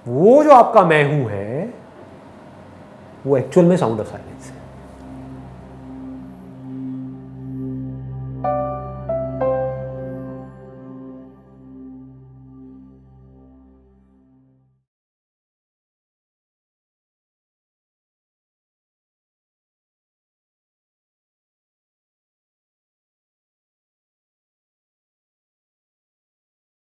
वो जो आपका मैं हूं है वो एक्चुअल में साउंड ऑफ साइलेंस है।